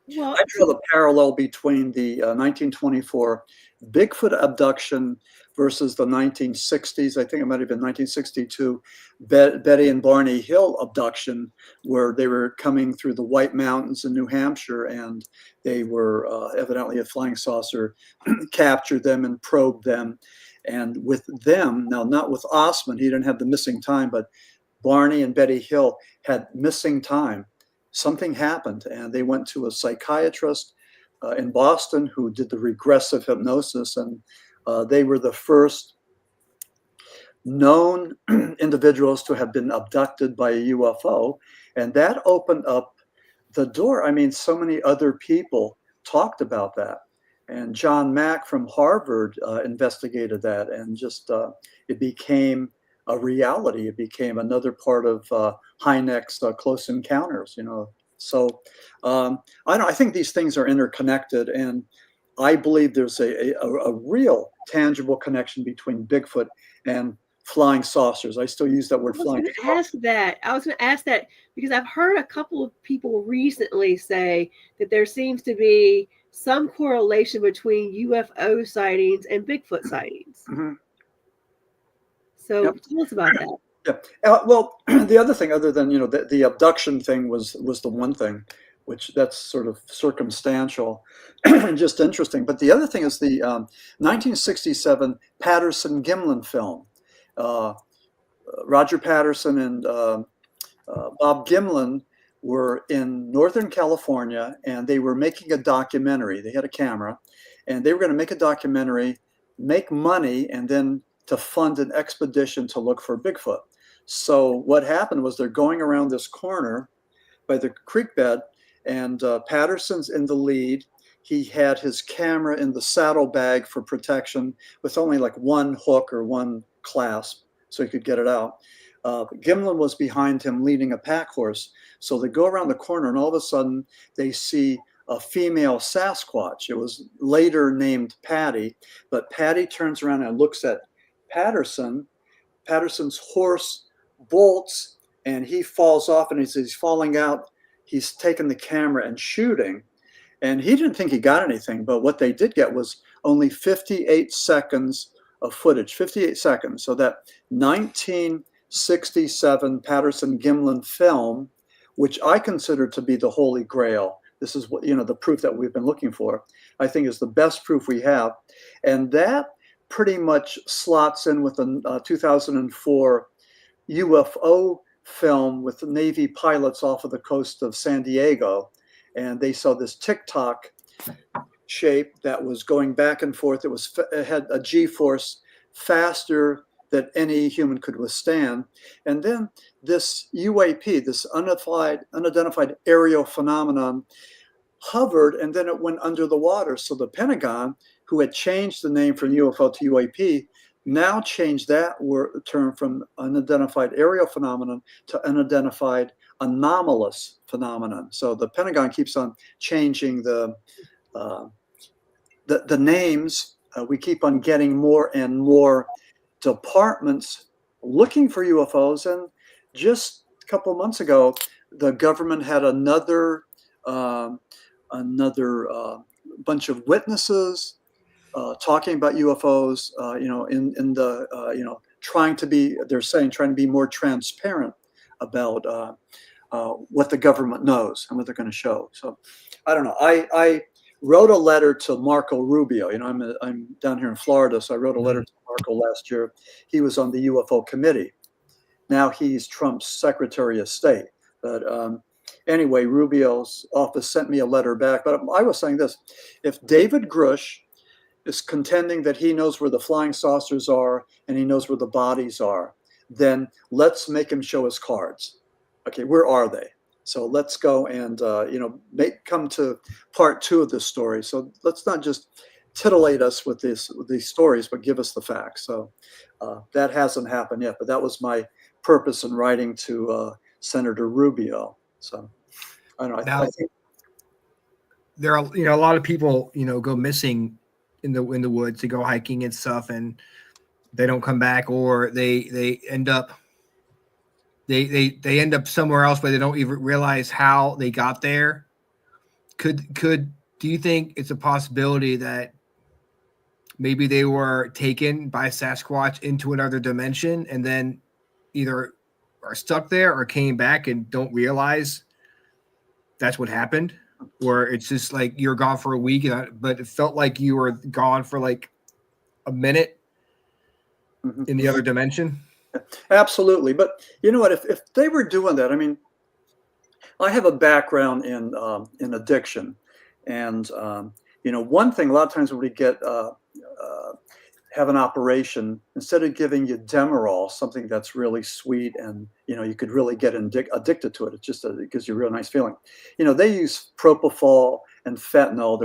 C: Well,
D: I draw the parallel between the 1924 Bigfoot abduction versus the 1960s, I think it might have been 1962, Betty and Barney Hill abduction, where they were coming through the White Mountains in New Hampshire, and they were evidently a flying saucer captured them and probed them. And with them, now not with Ostman, he didn't have the missing time, but Barney and Betty Hill had missing time. Something happened, and they went to a psychiatrist in Boston who did the regressive hypnosis, and they were the first known individuals to have been abducted by a UFO, and that opened up the door. I mean, so many other people talked about that, and John Mack from Harvard investigated that, and just it became a reality. It became another part of Hynek's Close Encounters, So I think these things are interconnected, and I believe there's a real tangible connection between Bigfoot and flying saucers. I still use that word flying saucer.
C: I was going to ask that because I've heard a couple of people recently say that there seems to be some correlation between UFO sightings and Bigfoot sightings.
D: Mm-hmm.
C: So tell us about that.
D: Yeah. Well, the other thing, other than the abduction thing, was the one thing, which that's sort of circumstantial and just interesting. But the other thing is the 1967 Patterson-Gimlin film. Roger Patterson and Bob Gimlin were in Northern California, and they were making a documentary. They had a camera, and they were going to make a documentary, make money, and then to fund an expedition to look for Bigfoot. So what happened was they're going around this corner by the creek bed, and Patterson's in the lead. He had his camera in the saddlebag for protection with only like one hook or one clasp so he could get it out. Gimlin was behind him leading a pack horse. So they go around the corner and all of a sudden they see a female Sasquatch. It was later named Patty, but Patty turns around and looks at Patterson. Patterson's horse bolts and he falls off, and as he's falling out, he's taking the camera and shooting. And he didn't think he got anything, but what they did get was only 58 seconds of footage, 58 seconds. So that 1967 Patterson-Gimlin film, which I consider to be the holy grail. This is what, the proof that we've been looking for, I think is the best proof we have. And that pretty much slots in with the 2004 UFO film with the Navy pilots off of the coast of San Diego. And they saw this tic-tac shape that was going back and forth. It had a G-force faster than any human could withstand. And then this UAP, this unidentified aerial phenomenon, hovered, and then it went under the water. So the Pentagon, who had changed the name from UFO to UAP, now changed that term from unidentified aerial phenomenon to unidentified anomalous phenomenon. So the Pentagon keeps on changing the names. We keep on getting more and more departments looking for UFOs. And just a couple of months ago, the government had another bunch of witnesses talking about UFOs. Trying to be more transparent about what the government knows and what they're going to show. So I don't know. I wrote a letter to Marco Rubio. I'm down here in Florida, so I wrote a letter to Marco last year. He was on the UFO committee. Now he's Trump's Secretary of State. But anyway, Rubio's office sent me a letter back. But I was saying this: if David Grush is contending that he knows where the flying saucers are and he knows where the bodies are, then let's make him show his cards. Okay, where are they? So let's go and come to part 2 of this story. So let's not just titillate us with these stories, but give us the facts. So that hasn't happened yet, but that was my purpose in writing to Senator Rubio. So I don't know.
B: Now,
D: I think
B: there are a lot of people go missing in the woods to go hiking and stuff, and they don't come back, or they end up they end up somewhere else where they don't even realize how they got there. Do you think it's a possibility that maybe they were taken by Sasquatch into another dimension and then either are stuck there or came back and don't realize that's what happened? Or it's just like you're gone for a week, but it felt like you were gone for like a minute in the other dimension?
D: Absolutely. But you know what, if they were doing that, I mean, I have a background in addiction. And, one thing, a lot of times when we have an operation, instead of giving you Demerol, something that's really sweet and, you could really get addicted to it. It just it gives you a real nice feeling. They use propofol and fentanyl.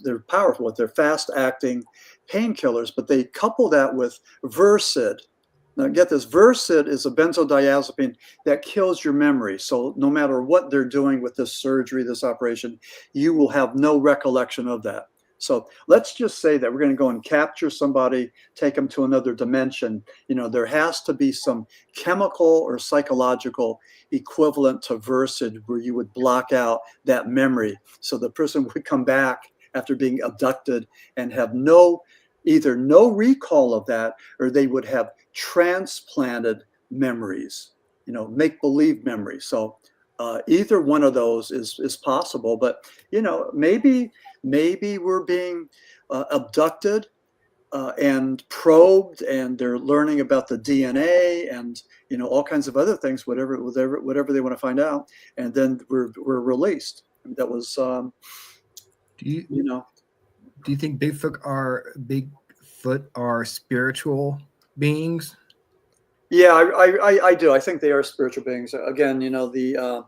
D: They're powerful. They're fast acting painkillers, but they couple that with Versed. Now get this, Versed is a benzodiazepine that kills your memory. So no matter what they're doing with this surgery, this operation, you will have no recollection of that. So let's just say that we're going to go and capture somebody, take them to another dimension. There has to be some chemical or psychological equivalent to Versed where you would block out that memory. So the person would come back after being abducted and have either no recall of that, or they would have transplanted memories, make-believe memories. So either one of those is possible, but maybe we're being abducted and probed, and they're learning about the DNA and all kinds of other things, whatever they want to find out, and then we're released. That was
B: Do you think Bigfoot are spiritual beings?
D: Yeah, I do. I think they are spiritual beings. Again, the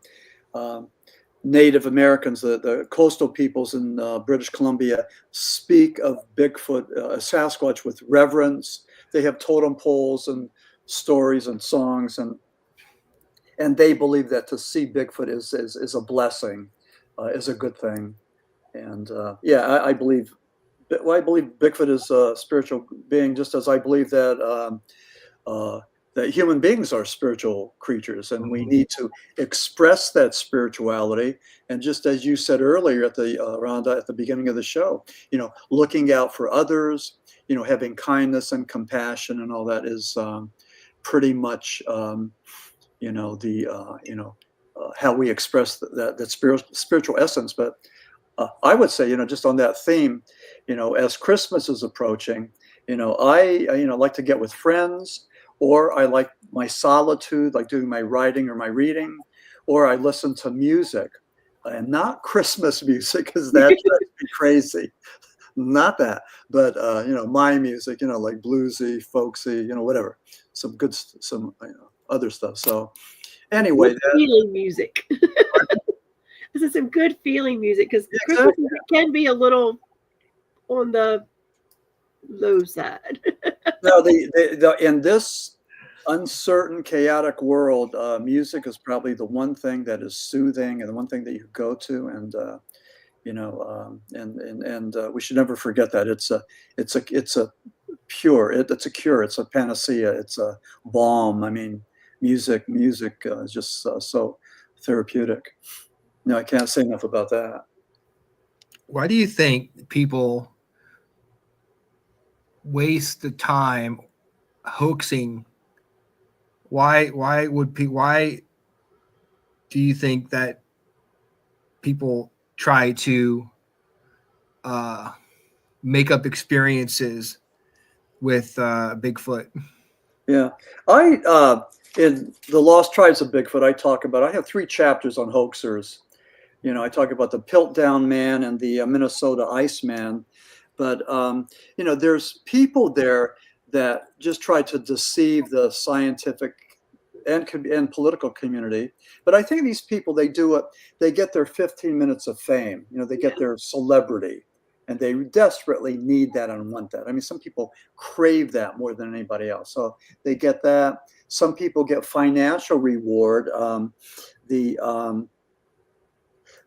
D: Native Americans, the coastal peoples in British Columbia speak of Bigfoot, Sasquatch with reverence. They have totem poles and stories and songs, and they believe that to see Bigfoot is a blessing, is a good thing. And I believe Bigfoot is a spiritual being, just as I believe that that human beings are spiritual creatures, and we need to express that spirituality. And just as you said earlier at the Rhonda, at the beginning of the show, looking out for others, having kindness and compassion and all that is pretty much how we express that spiritual essence. But I would say, just on that theme, as Christmas is approaching, I like to get with friends, or I like my solitude, like doing my writing or my reading, or I listen to music, and not Christmas music, because that drives me crazy. Not that, but my music, like bluesy, folksy, whatever, some other stuff. So anyway,
C: feeling music. This is some good feeling music, because Christmas music can be a little on the low side.
D: No, in this uncertain, chaotic world, music is probably the one thing that is soothing and the one thing that you go to, and we should never forget that it's a cure. It's a cure. It's a panacea. It's a balm. I mean, music is just so therapeutic. No, I can't say enough about that.
B: Why do you think people waste the time hoaxing? Why do you think that people try to make up experiences with Bigfoot?
D: Yeah, in the Lost Tribes of Bigfoot, I have 3 chapters on hoaxers. I talk about the Piltdown Man and the Minnesota Iceman, but there's people there that just try to deceive the scientific and political community. But I think these people, they get their 15 minutes of fame. They get their celebrity, and they desperately need that and want that. I mean, some people crave that more than anybody else. So they get that. Some people get financial reward. The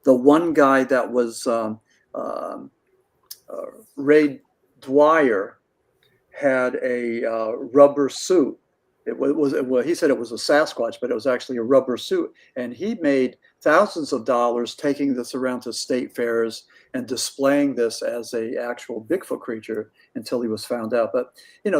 D: one guy that was Ray Dwyer had a rubber suit. He said it was a Sasquatch, but it was actually a rubber suit. And he made thousands of dollars taking this around to state fairs and displaying this as a actual Bigfoot creature until he was found out. But,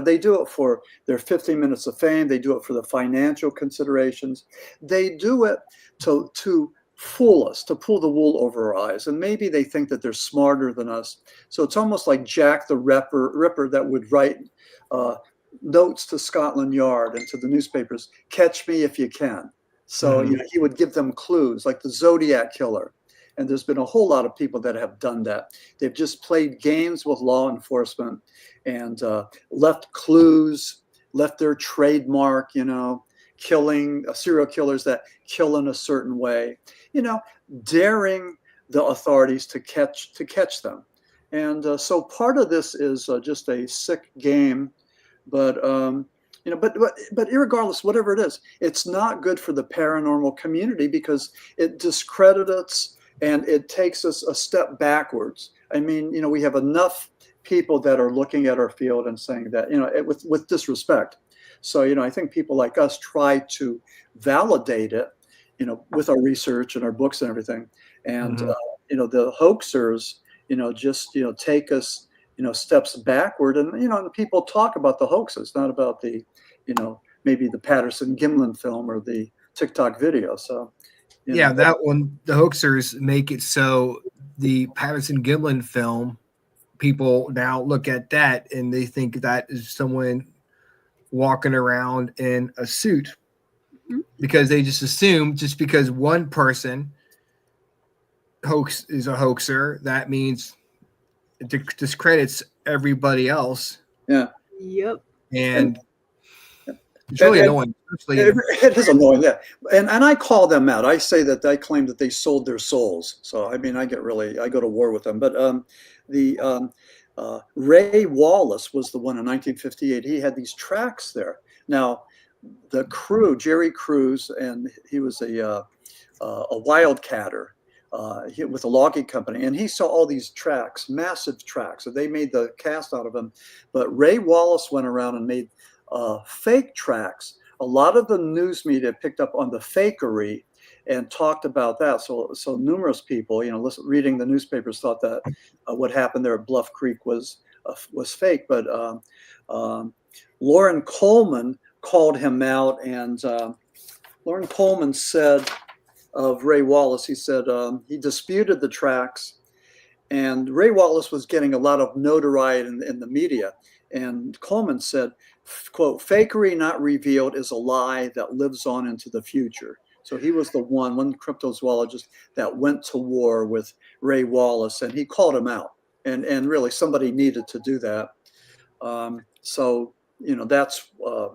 D: they do it for their 15 minutes of fame. They do it for the financial considerations. They do it to fool us, to pull the wool over our eyes. And maybe they think that they're smarter than us. So it's almost like Jack the Ripper that would write notes to Scotland Yard and to the newspapers, catch me if you can. So he would give them clues, like the Zodiac Killer. And there's been a whole lot of people that have done that. They've just played games with law enforcement and left clues, left their trademark, killing serial killers that kill in a certain way, daring the authorities to catch them. And so part of this is just a sick game. But but irregardless, whatever it is, it's not good for the paranormal community, because it discredits and it takes us a step backwards. I mean, we have enough people that are looking at our field and saying that, with disrespect. So, I think people like us try to validate it, with our research and our books and everything. And, the hoaxers, just, take us, steps backward. And, people talk about the hoaxes, not about the, maybe the Patterson Gimlin film or the TikTok video. So,
B: that one, the hoaxers make it so the Patterson Gimlin film, people now look at that and they think that is someone walking around in a suit, because they just assume just because one person is a hoaxer, that means it discredits everybody else.
D: Yeah.
C: Yep.
B: And It's really annoying.
D: It is annoying, yeah. And I call them out. I say that I claim that they sold their souls. So I mean, I go to war with them. But Ray Wallace was the one in 1958. He had these tracks there. Now, the crew, Jerry Cruz, and he was a wildcatter with a logging company, and he saw all these tracks, massive tracks. So they made the cast out of them. But Ray Wallace went around and made fake tracks. A lot of the news media picked up on the fakery and talked about that. So numerous people, reading the newspapers, thought that what happened there at Bluff Creek was fake. But Lauren Coleman called him out, and Lauren Coleman said of Ray Wallace, he said he disputed the tracks, and Ray Wallace was getting a lot of notoriety in the media. And Coleman said, quote, "Fakery not revealed is a lie that lives on into the future." So he was the one cryptozoologist that went to war with Ray Wallace, and he called him out. And really, somebody needed to do that. So that's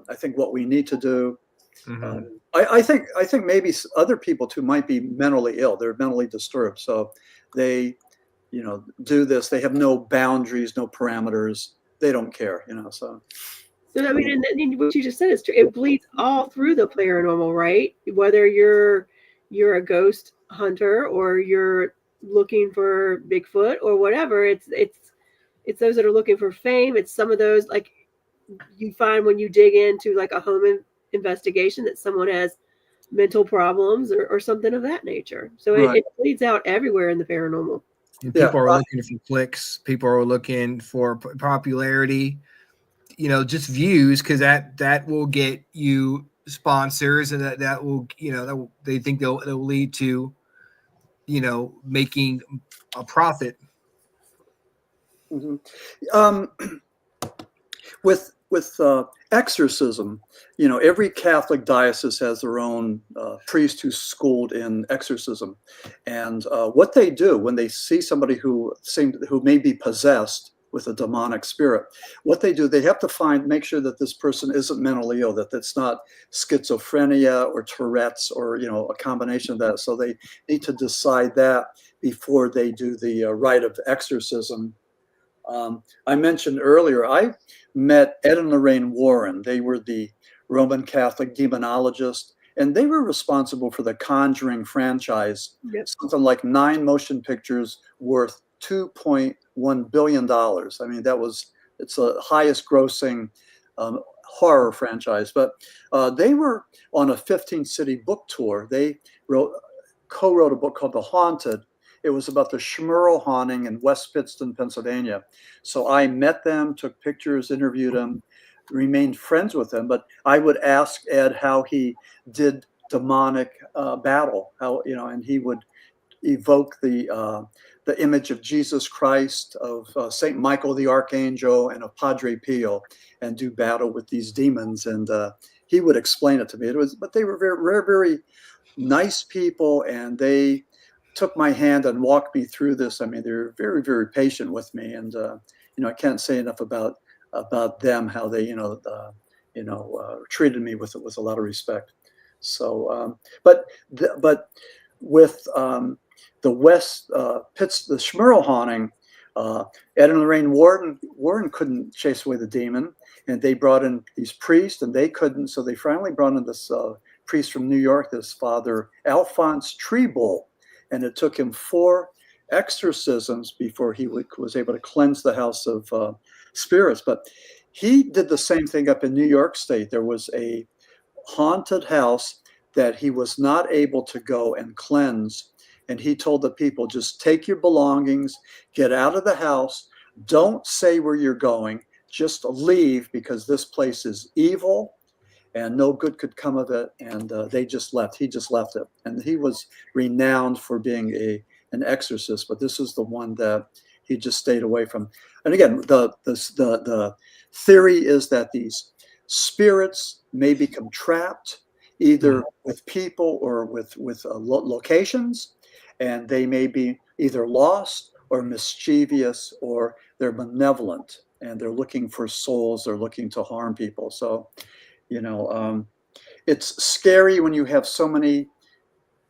D: I think what we need to do. Mm-hmm. I think maybe other people too might be mentally ill. They're mentally disturbed, so they do this. They have no boundaries, no parameters. They don't care, So
C: I mean, and what you just said is true. It bleeds all through the paranormal, right? Whether you're a ghost hunter or you're looking for Bigfoot or whatever, it's those that are looking for fame. It's some of those, like, you find when you dig into like a home investigation that someone has mental problems or something of that nature. So right. it bleeds out everywhere in the paranormal.
B: People are looking for clicks. People are looking for popularity, just views, because that will get you sponsors, and that will, they think they'll lead to, making a profit.
D: Mm-hmm. With exorcism, every Catholic diocese has their own priest who's schooled in exorcism, and what they do when they see somebody who may be possessed with a demonic spirit, what they do, they have to make sure that this person isn't mentally ill, that it's not schizophrenia or Tourette's or a combination of that. So they need to decide that before they do the rite of exorcism. I mentioned earlier, I met Ed and Lorraine Warren. They were the Roman Catholic demonologists, and they were responsible for the Conjuring franchise. Yep. Something like 9 motion pictures worth $2.1 billion. I mean, it's the highest grossing horror franchise. But they were on a 15-city book tour. They co-wrote a book called The Haunted. It was about the Schmurl haunting in West Pittston, Pennsylvania. So I met them, took pictures, interviewed them, remained friends with them. But I would ask Ed how he did demonic battle, and he would evoke the image of Jesus Christ, of Saint Michael the Archangel, and of Padre Pio, and do battle with these demons. And he would explain it to me. But they were very, very, very nice people, and they took my hand and walked me through this. I mean, they're very, very patient with me, and I can't say enough about them, how they treated me with a lot of respect. So, but with the West the Schmurl haunting, Ed and Lorraine Warren couldn't chase away the demon, and they brought in these priests, and they couldn't. So they finally brought in this priest from New York, this Father Alphonse Treble. And it took him 4 exorcisms before he was able to cleanse the house of spirits. But he did the same thing up in New York State. There was a haunted house that he was not able to go and cleanse. And he told the people, just take your belongings, get out of the house. Don't say where you're going. Just leave, because this place is evil and no good could come of it. And they just left. He just left it. And he was renowned for being an exorcist, but this is the one that he just stayed away from. And again, the theory is that these spirits may become trapped either with people or with locations, and they may be either lost or mischievous, or they're malevolent and they're looking for souls. They're looking to harm people. So It's scary when you have so many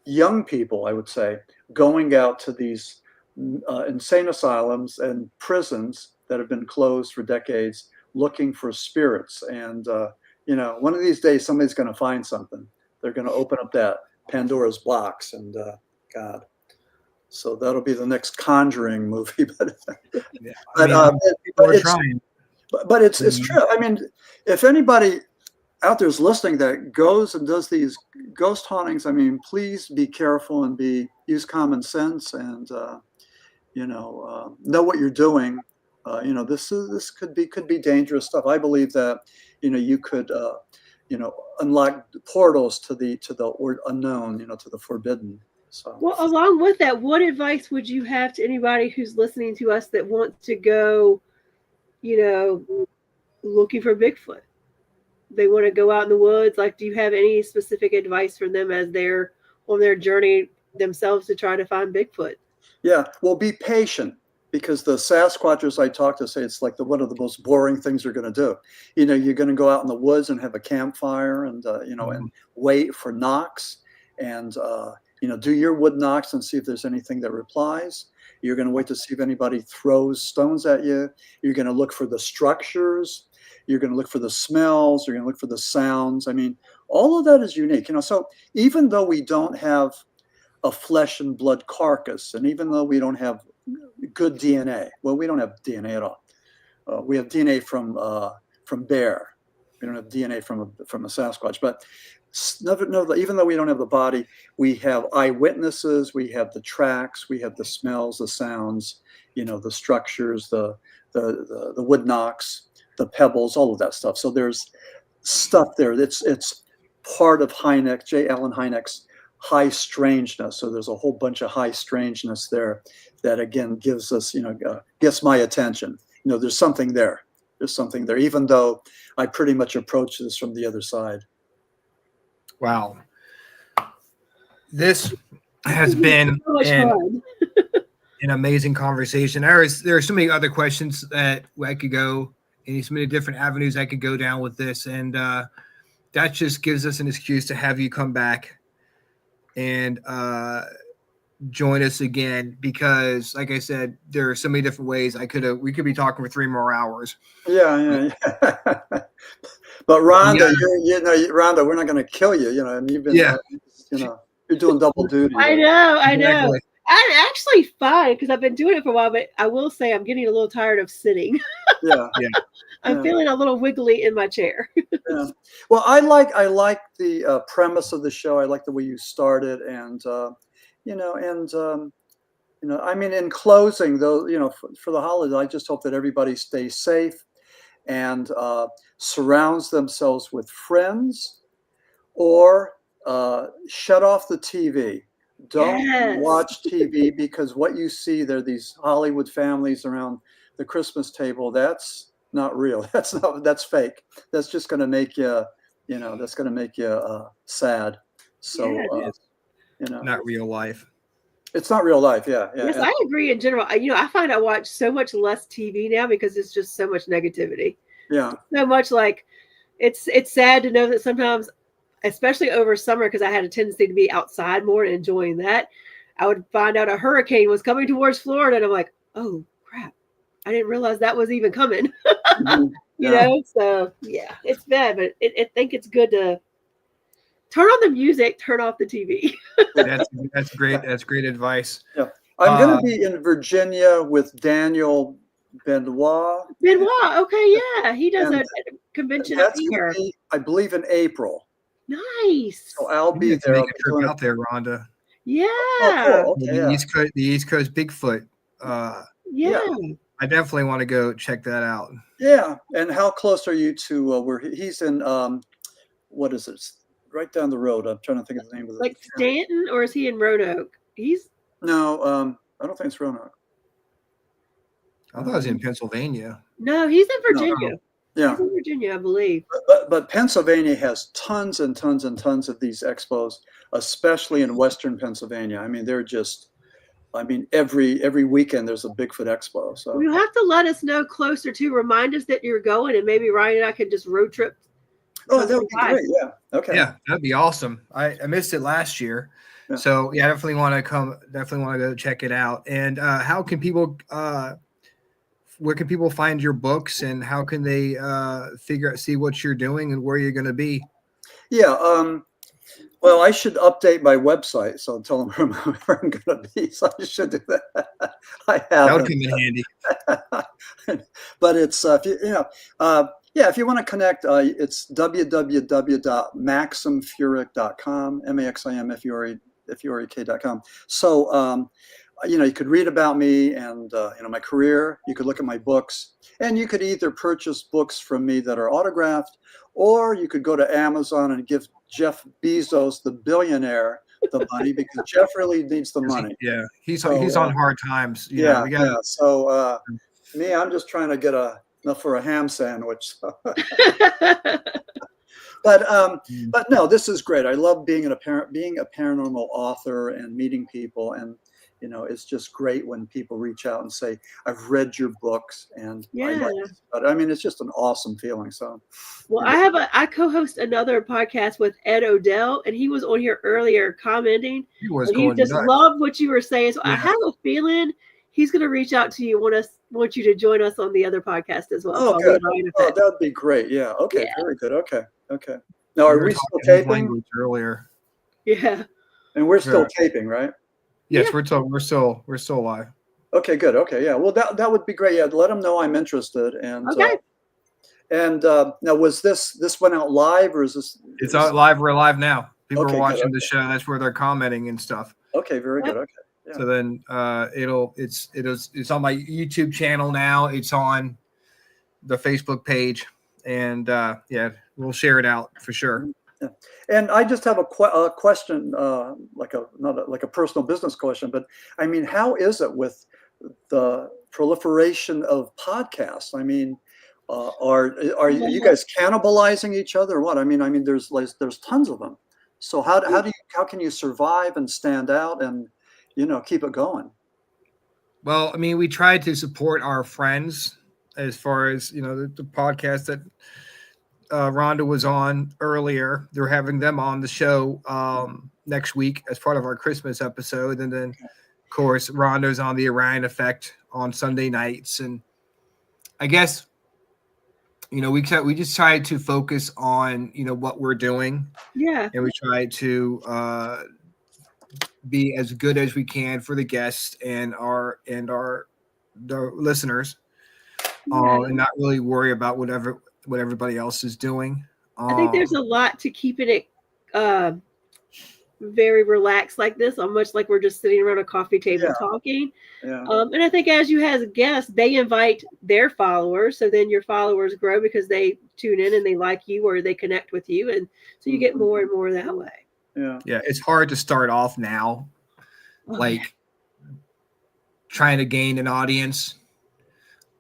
D: young people, I would say, going out to these insane asylums and prisons that have been closed for decades, looking for spirits. And one of these days, somebody's going to find something. They're going to open up that Pandora's box, and God. So that'll be the next Conjuring movie. But it's true. I mean, if anybody out there is listening that goes and does these ghost hauntings, I mean, please be careful and use common sense and know what you're doing. This could be dangerous stuff. I believe that you could unlock portals to the unknown, to the forbidden. So,
C: well, along with that, what advice would you have to anybody who's listening to us that wants to go, looking for Bigfoot? They want to go out in the woods. Like, do you have any specific advice for them as they're on their journey themselves to try to find Bigfoot?
D: Yeah, well, be patient, because the Sasquatchers I talk to say it's like one of the most boring things you're going to do. You're going to go out in the woods and have a campfire and and wait for knocks and do your wood knocks and see if there's anything that replies. You're going to wait to see if anybody throws stones at you. You're going to look for the structures. You're going to look for the smells. You're going to look for the sounds. I mean, all of that is unique. So even though we don't have a flesh and blood carcass, and even though we don't have good DNA, well, we don't have DNA at all. We have DNA from bear. We don't have DNA from a Sasquatch. But even though we don't have the body, we have eyewitnesses. We have the tracks. We have the smells, the sounds. The structures, the wood knocks, the pebbles, all of that stuff. So there's stuff there. It's part of J. Allen Hynek's high strangeness. So there's a whole bunch of high strangeness there that again gives us, gets my attention. There's something there. There's something there, even though I pretty much approach this from the other side.
B: Wow. This has been an amazing conversation. There are so many other questions that I could go, and so many different avenues I could go down with this. And that just gives us an excuse to have you come back and join us again, because like I said, there are so many different ways we could be talking for 3 more hours.
D: Yeah. But Rhonda, Rhonda, we're not going to kill you. You've been, you're doing double duty.
C: I know. Exactly. I'm actually fine because I've been doing it for a while, but I will say I'm getting a little tired of sitting.
D: Yeah.
C: I'm feeling a little wiggly in my chair.
D: Yeah. Well, I like the premise of the show. I like the way you started, and I mean, in closing, though, for the holiday, I just hope that everybody stays safe and surrounds themselves with friends, or shut off the TV. Don't watch TV, because what you see there, these Hollywood families around the Christmas table, that's not real. That's fake. That's just going to make you, that's going to make you sad. So,
B: not real life.
D: It's not real life. Yeah.
C: Yes, I agree in general. I find I watch so much less TV now because it's just so much negativity.
D: Yeah.
C: So much like it's sad to know that sometimes, especially over summer, because I had a tendency to be outside more and enjoying that, I would find out a hurricane was coming towards Florida, and I'm like, oh crap, I didn't realize that was even coming. So yeah, it's bad, but I think it's good to turn on the music, turn off the TV.
B: That's great. That's great advice.
D: Yeah, I'm going to be in Virginia with Daniel Benoit.
C: Okay, yeah, he does a convention up here.
D: I believe in April.
C: Nice.
D: So I'll be there.
B: Make a trip out there, Rhonda.
C: Yeah.
D: Oh, cool. Okay,
B: the East Coast Bigfoot.
C: Yeah.
B: I definitely want to go check that out.
D: Yeah. And how close are you to where he's in? What is it? Right down the road. I'm trying to think of the name of it.
C: Like Stanton, or is he in Roanoke?
D: No. I don't think it's Roanoke.
B: I thought it was in Pennsylvania.
C: No, he's in Virginia.
D: No. Yeah.
C: He's in Virginia, I believe.
D: But Pennsylvania has tons and tons and tons of these expos, especially in Western Pennsylvania. I mean, every weekend there's a Bigfoot expo. So
C: you have to let us know closer to. Remind us that you're going, and maybe Ryan and I can just road trip
D: Oh, that would be great. Yeah. Okay.
B: Yeah, that'd be awesome. I missed it last year.
D: Yeah.
B: So yeah, I definitely want to come. Definitely want to go check it out. And how can people? Where can people find your books, and how can they see what you're doing and where you're going to be?
D: Yeah. Well, I should update my website, so I'll tell them where I'm going to be. So I should do that. I have.
B: That would come in handy.
D: But it's if yeah, if you want to connect, it's www.maximfurek.com, maximfurek.com. So you could read about me and my career. You could look at my books, and you could either purchase books from me that are autographed, or you could go to Amazon and give Jeff Bezos, the billionaire, the money, because Jeff really needs the money.
B: Yeah, he's on hard times.
D: Yeah. So me, I'm just trying to get enough for a ham sandwich. But no, this is great. I love being a paranormal author and meeting people, and it's just great when people reach out and say, "I've read your books," and I like this. But I mean, it's just an awesome feeling. So,
C: well, I co-host another podcast with Ed Odell, and he was on here earlier commenting. He just loved what you were saying. So I have a feeling he's going to reach out to you. Want you to join us on the other podcast as well.
D: Oh, good. That would be great. Yeah. Okay. Yeah. Very good. Okay. Now, are we still taping?
B: Earlier.
C: Yeah.
D: And we're still taping, right?
B: Yes, we're still live.
D: Okay, good. Okay, yeah. Well, that would be great. Yeah, let them know I'm interested. And
C: okay.
D: Now, was this went out live, or is this?
B: It's out live. We're live now. People are watching the show. That's where they're commenting and stuff.
D: Okay, very good. Okay. Yeah.
B: So then it's on my YouTube channel now. It's on the Facebook page, and we'll share it out for sure.
D: Yeah. And I just have a question, not a personal business question, but I mean, how is it with the proliferation of podcasts? I mean, are you guys cannibalizing each other or what? I mean, there's tons of them. So how can you survive and stand out and keep it going?
B: Well, I mean, we try to support our friends as far as the podcast that Rhonda was on earlier. They're having them on the show next week as part of our Christmas episode. And then, of course, Rhonda's on the Orion Effect on Sunday nights. And I guess, we just try to focus on, what we're doing.
C: Yeah.
B: And we try to be as good as we can for the guests and the listeners, and not really worry about what everybody else is doing.
C: I think there's a lot to keeping it very relaxed like this, much like we're just sitting around a coffee table talking.
D: Yeah.
C: And I think as you as guests, they invite their followers, so then your followers grow because they tune in and they like you or they connect with you, and so you get more and more that way.
B: Yeah, it's hard to start off now, like trying to gain an audience.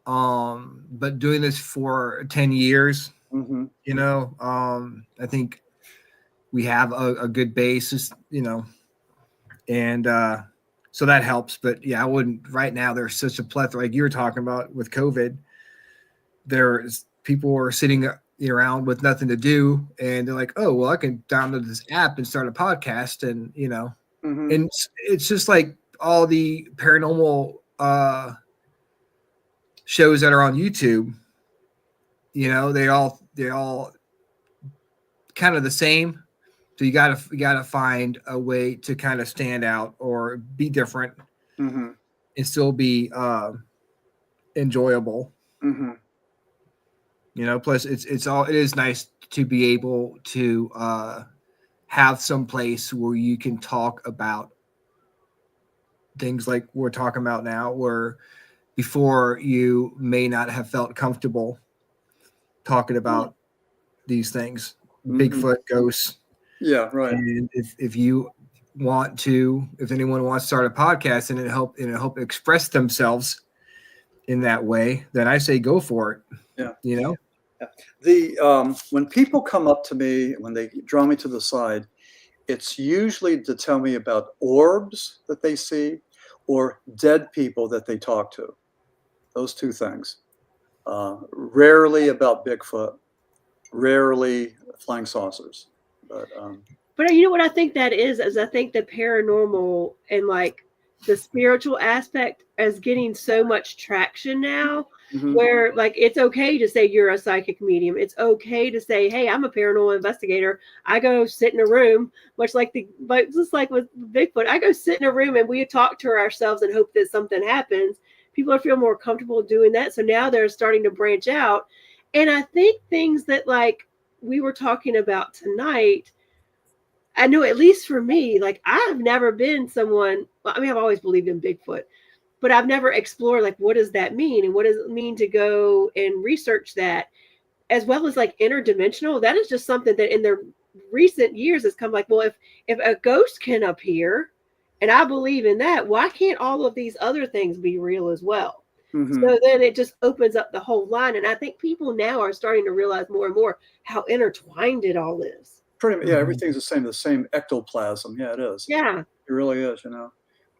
B: But doing this for 10 years, I think we have a good basis, and so that helps. But yeah, I wouldn't right now. There's such a plethora, like you were talking about with COVID. People are sitting around with nothing to do, and they're like, oh, well, I can download this app and start a podcast, and and it's just like all the paranormal shows that are on YouTube, they all kind of the same. So you gotta find a way to kind of stand out or be different, and still be enjoyable. Plus it is nice to be able to have some place where you can talk about things like we're talking about now, where before you may not have felt comfortable talking about these things, Bigfoot, ghosts.
D: Yeah, right.
B: And if anyone wants to start a podcast and it help express themselves in that way, then I say go for it.
D: Yeah.
B: Yeah.
D: When people come up to me, when they draw me to the side, it's usually to tell me about orbs that they see or dead people that they talk to. Those two things. Rarely about Bigfoot, rarely flying saucers.
C: But you know what I think that is I think the paranormal and like the spiritual aspect is getting so much traction now, where like it's okay to say you're a psychic medium. It's okay to say, hey, I'm a paranormal investigator. I go sit in a room, but just like with Bigfoot, I go sit in a room and we talk to ourselves and hope that something happens. People feel more comfortable doing that. So now they're starting to branch out. And I think things that like we were talking about tonight, I know at least for me, like I've never been someone, I mean, I've always believed in Bigfoot, but I've never explored like, what does that mean? And what does it mean to go and research that, as well as like interdimensional? That is just something that in the recent years has come like, well, if a ghost can appear and I believe in that, why can't all of these other things be real as well? So then it just opens up the whole line. And I think people now are starting to realize more and more how intertwined it all is.
D: Pretty much, yeah, everything's the same ectoplasm. Yeah, it is.
C: Yeah.
D: It really is, you know.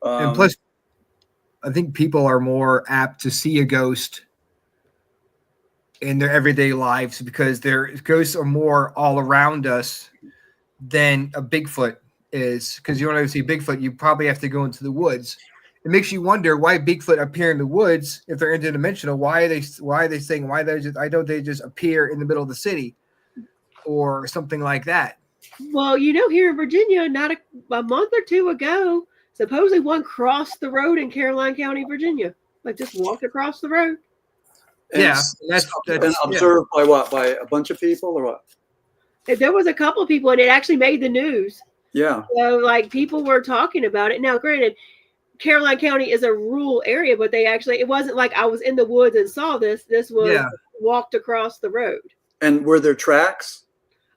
B: And plus, I think people are more apt to see a ghost in their everyday lives because their ghosts are more all around us than a Bigfoot is. Because you want to see Bigfoot, you probably have to go into the woods. It makes you wonder why Bigfoot appear in the woods if they're interdimensional. Why don't they just appear in the middle of the city or something like that?
C: Well, you know, here in Virginia, not a month or two ago, supposedly one crossed the road in Caroline County, Virginia, like just walked across the road.
D: And
B: Yeah, that's
D: observed by what? By a bunch of people or what?
C: There was a couple of people, and it actually made the news.
D: Yeah.
C: So, like, people were talking about it. Now, granted, Caroline County is a rural area, but it wasn't like I was in the woods and saw this. This was walked across the road.
D: And were there tracks?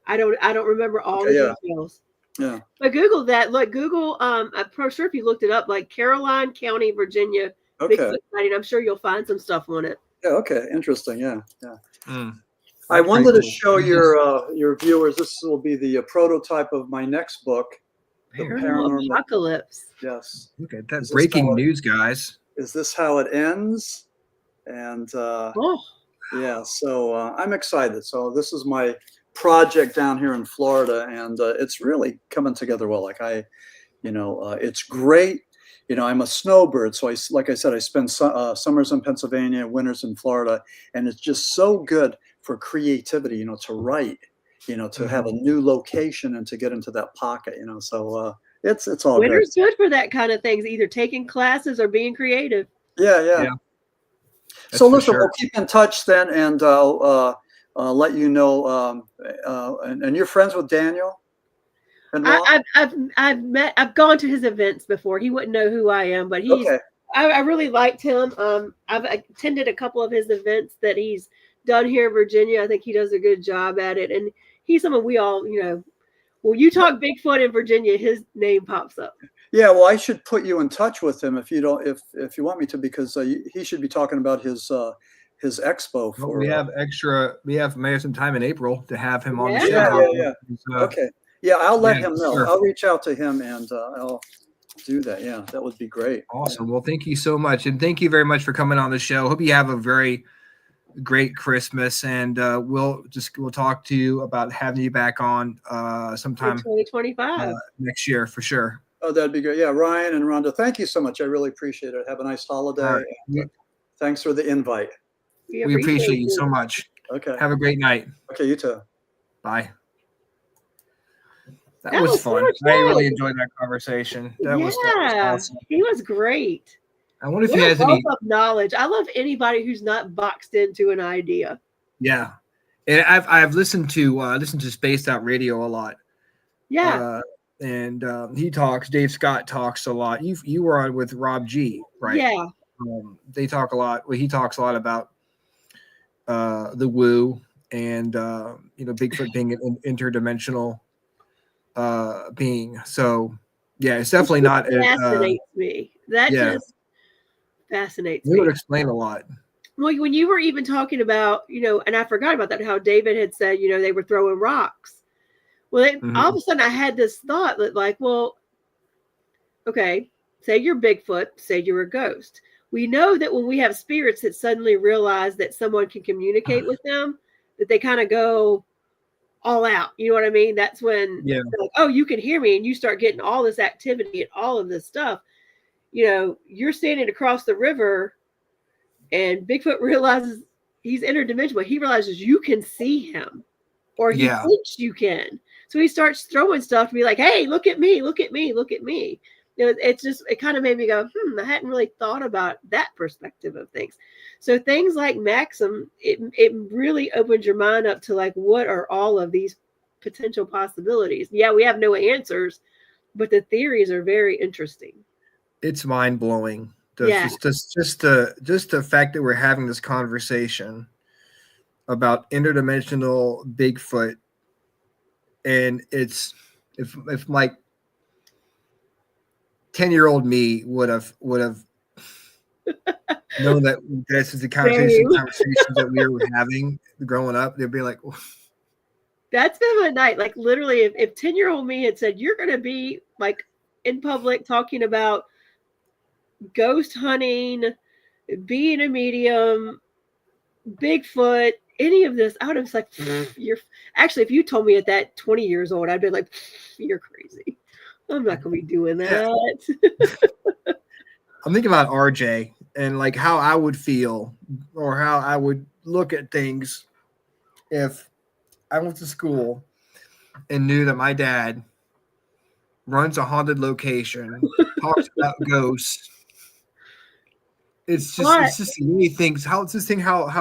C: I don't remember all the details.
D: Yeah.
C: But Google that. Look, Google. I'm sure if you looked it up, like Caroline County, Virginia, Bigfoot sighting, I'm sure you'll find some stuff on it.
D: Yeah. Okay. Interesting. Yeah. Yeah. I wanted to show your viewers. This will be the prototype of my next book, The Paranormal
C: Apocalypse.
D: Yes.
B: Look at that breaking news, guys.
D: Is this how it ends? And yeah, so I'm excited. So this is my project down here in Florida, and it's really coming together well. Like it's great. You know, I'm a snowbird, so like I said, I spend summers in Pennsylvania, winters in Florida, and it's just so good for creativity. You know, to write. You know, to have a new location and to get into that pocket. You know, so it's all
C: Winter's
D: good.
C: Good for that kind of things, either taking classes or being creative.
D: Yeah. So listen, we'll keep in touch then, and I'll let you know. And you're friends with Daniel?
C: I've gone to his events before. He wouldn't know who I am, but I really liked him. I've attended a couple of his events that he's done here in Virginia. I think he does a good job at it, and he's someone we all, you know. Well, you talk Bigfoot in Virginia, his name pops up.
D: Yeah, well, I should put you in touch with him if you don't, if you want me to, because he should be talking about his expo. For
B: we may have some time in April to have him on the show.
D: Yeah. Okay. Yeah, I'll let him know. Sure. I'll reach out to him and I'll do that. Yeah, that would be great.
B: Awesome. Well, thank you so much, and thank you very much for coming on the show. Hope you have a very great Christmas, and we'll talk to you about having you back on sometime
C: 2025
B: next year for sure.
D: Oh, that'd be great. Yeah, Ryan and Rhonda, thank you so much. I really appreciate it. Have a nice holiday.
B: Right.
D: Thanks for the invite.
B: We appreciate you so much.
D: Okay.
B: Have a great night.
D: Okay, you too.
B: Bye. That was fun. I really enjoyed that conversation. That was awesome.
C: He was great.
B: I wonder if you guys any
C: knowledge. I love anybody who's not boxed into an idea.
B: Yeah, and I've listened to Spaced Out Radio a lot.
C: Yeah,
B: and Dave Scott talks a lot. You were on with Rob G, right?
C: Yeah.
B: They talk a lot. Well, he talks a lot about the woo and Bigfoot being an interdimensional being. So yeah, it's definitely not.
C: Fascinates me. That just fascinates me.
B: It would explain a lot.
C: Well, when you were even talking about, and I forgot about that, how David had said, they were throwing rocks. Well, all of a sudden I had this thought that like, well, okay, say you're Bigfoot, say you're a ghost. We know that when we have spirits that suddenly realize that someone can communicate with them, that they kind of go all out. You know what I mean? That's when,
B: Yeah.
C: like, oh, you can hear me, and you start getting all this activity and all of this stuff. You know, you're standing across the river, and Bigfoot realizes he's interdimensional. He realizes you can see him, or he thinks you can. So he starts throwing stuff to be like, hey, look at me, look at me, look at me. You know, it kind of made me go, I hadn't really thought about that perspective of things. So things like Maxim, it really opens your mind up to like, what are all of these potential possibilities? Yeah, we have no answers, but the theories are very interesting.
B: It's mind blowing. Just the fact that we're having this conversation about interdimensional Bigfoot, and it's if like 10-year-old me would have known that this is the conversations that we were having growing up, they'd be like, oh.
C: That's been my night. Like literally, if 10-year-old me had said, you're going to be like in public talking about ghost hunting, being a medium, Bigfoot, any of this, I would have been like, you're actually, if you told me at that 20 years old, I'd be like, you're crazy. I'm not going to be doing that.
B: Yeah. I'm thinking about RJ and like how I would feel or how I would look at things if I went to school and knew that my dad runs a haunted location, talks about ghosts. It's just many things. How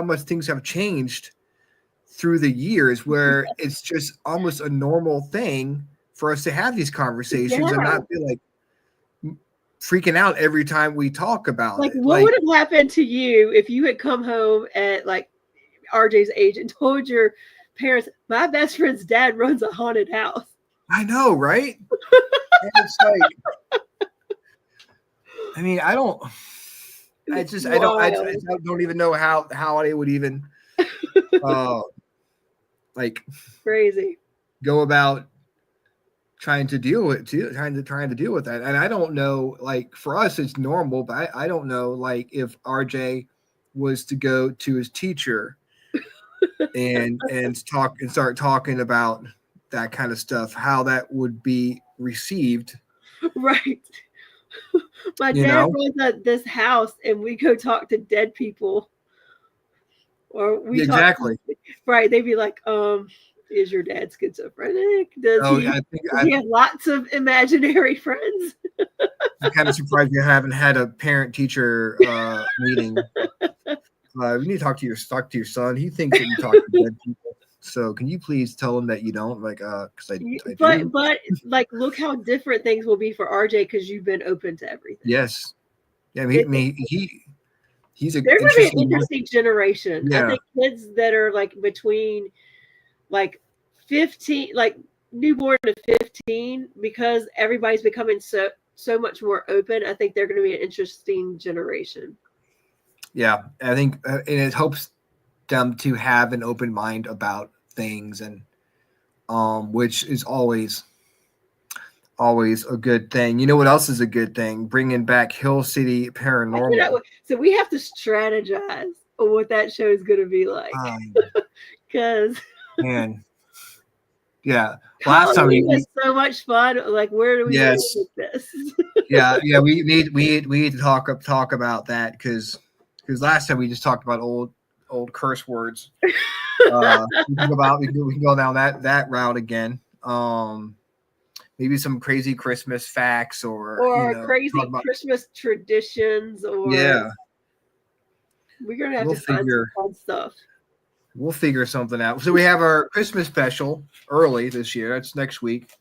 B: much things have changed through the years, where it's just almost a normal thing for us to have these conversations and not be like freaking out every time we talk about
C: like,
B: it.
C: What would have happened to you if you had come home at like RJ's age and told your parents, my best friend's dad runs a haunted house?
B: I know, right? And it's like, I mean, I don't even know how I would even like
C: crazy
B: go about trying to deal with that. And I don't know, like for us it's normal, but I don't know like if RJ was to go to his teacher and start talking about that kind of stuff, how that would be received.
C: Right. My dad runs at this house and we go talk to dead people. Or we right. They'd be like, is your dad schizophrenic? Does he have lots of imaginary friends?
B: I'm kind of surprised you haven't had a parent-teacher meeting. We need to talk to your son. He thinks that you talk to dead people. So can you please tell him that you don't? Like, because I do.
C: But like, look how different things will be for RJ because you've been open to everything.
B: Yes. Yeah, he's
C: they're going to be an interesting generation.
B: Yeah.
C: I think kids that are like between like 15, like newborn to 15, because everybody's becoming so much more open. I think they're going to be an interesting generation. Yeah,
B: I think and it helps them to have an open mind about things, and which is always a good thing. You know what else is a good thing? Bringing back Hill City Paranormal.
C: So we have to strategize on what that show is going to be like. Because
B: man, yeah, last time we
C: had so much fun. Like, where do we go with this?
B: yeah, we need to talk about that because last time we just talked about old curse words. We can go down that route again. Maybe some crazy Christmas facts or
C: crazy Christmas traditions, or we're gonna have to find some fun stuff.
B: We'll figure something out. So we have our Christmas special early this year. That's next week,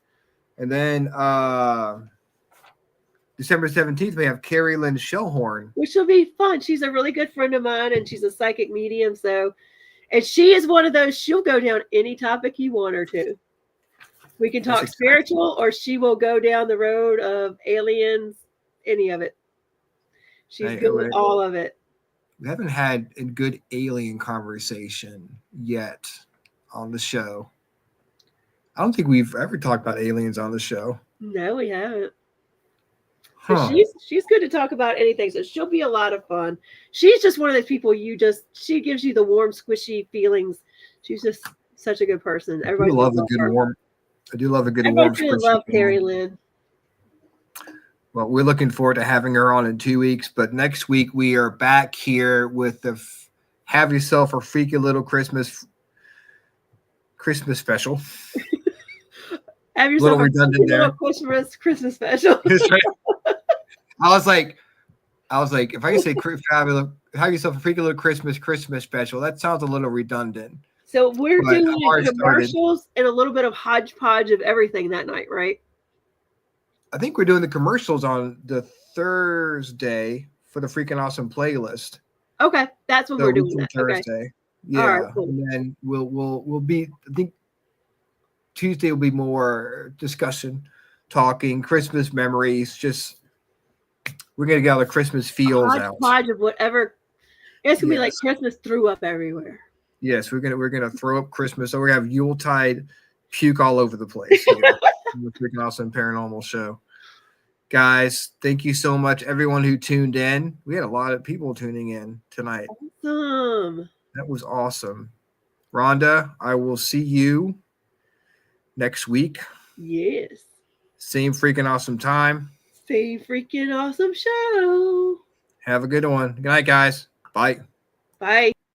B: and then December 17th we have Carrie Lynn Shellhorn,
C: which will be fun. She's a really good friend of mine, and she's a psychic medium. And she is one of those. She'll go down any topic you want her to. We can talk spiritual, or she will go down the road of aliens, any of it. She's good with all of it.
B: We haven't had a good alien conversation yet on the show. I don't think we've ever talked about aliens on the show.
C: No, we haven't. She's good to talk about anything, so she'll be a lot of fun. She's just one of those people she gives you the warm, squishy feelings. She's just such a good person.
B: I do
C: Everybody
B: love a good
C: her.
B: warm. I do love a good
C: Everybody
B: warm.
C: should love Carrie Lynn.
B: Well, we're looking forward to having her on in 2 weeks. But next week we are back here with the Have Yourself a Freaky Little Christmas special.
C: Have yourself
B: a redundant there.
C: Christmas special.
B: I was like, if I can say have yourself a freaky little Christmas special, that sounds a little redundant.
C: So we're doing commercials and a little bit of hodgepodge of everything that night, right?
B: I think we're doing the commercials on the Thursday for the Freaking Awesome playlist.
C: Okay, that's when we're doing that.
B: Thursday.
C: Okay.
B: Yeah,
C: all right, cool.
B: And then we'll be. I think Tuesday will be more discussion, talking Christmas memories. Just we're gonna get all the Christmas feels out.
C: Hodgepodge of whatever. It's gonna be like Christmas threw up everywhere.
B: Yes, we're gonna throw up Christmas. So we're gonna have Yuletide puke all over the place. The Freaking Awesome Paranormal Show. Guys, thank you so much, everyone who tuned in. We had a lot of people tuning in tonight.
C: Awesome.
B: That was awesome. Rhonda, I will see you next week.
C: Yes.
B: Same freaking awesome time.
C: Same freaking awesome show.
B: Have a good one. Good night, guys. Bye.
C: Bye.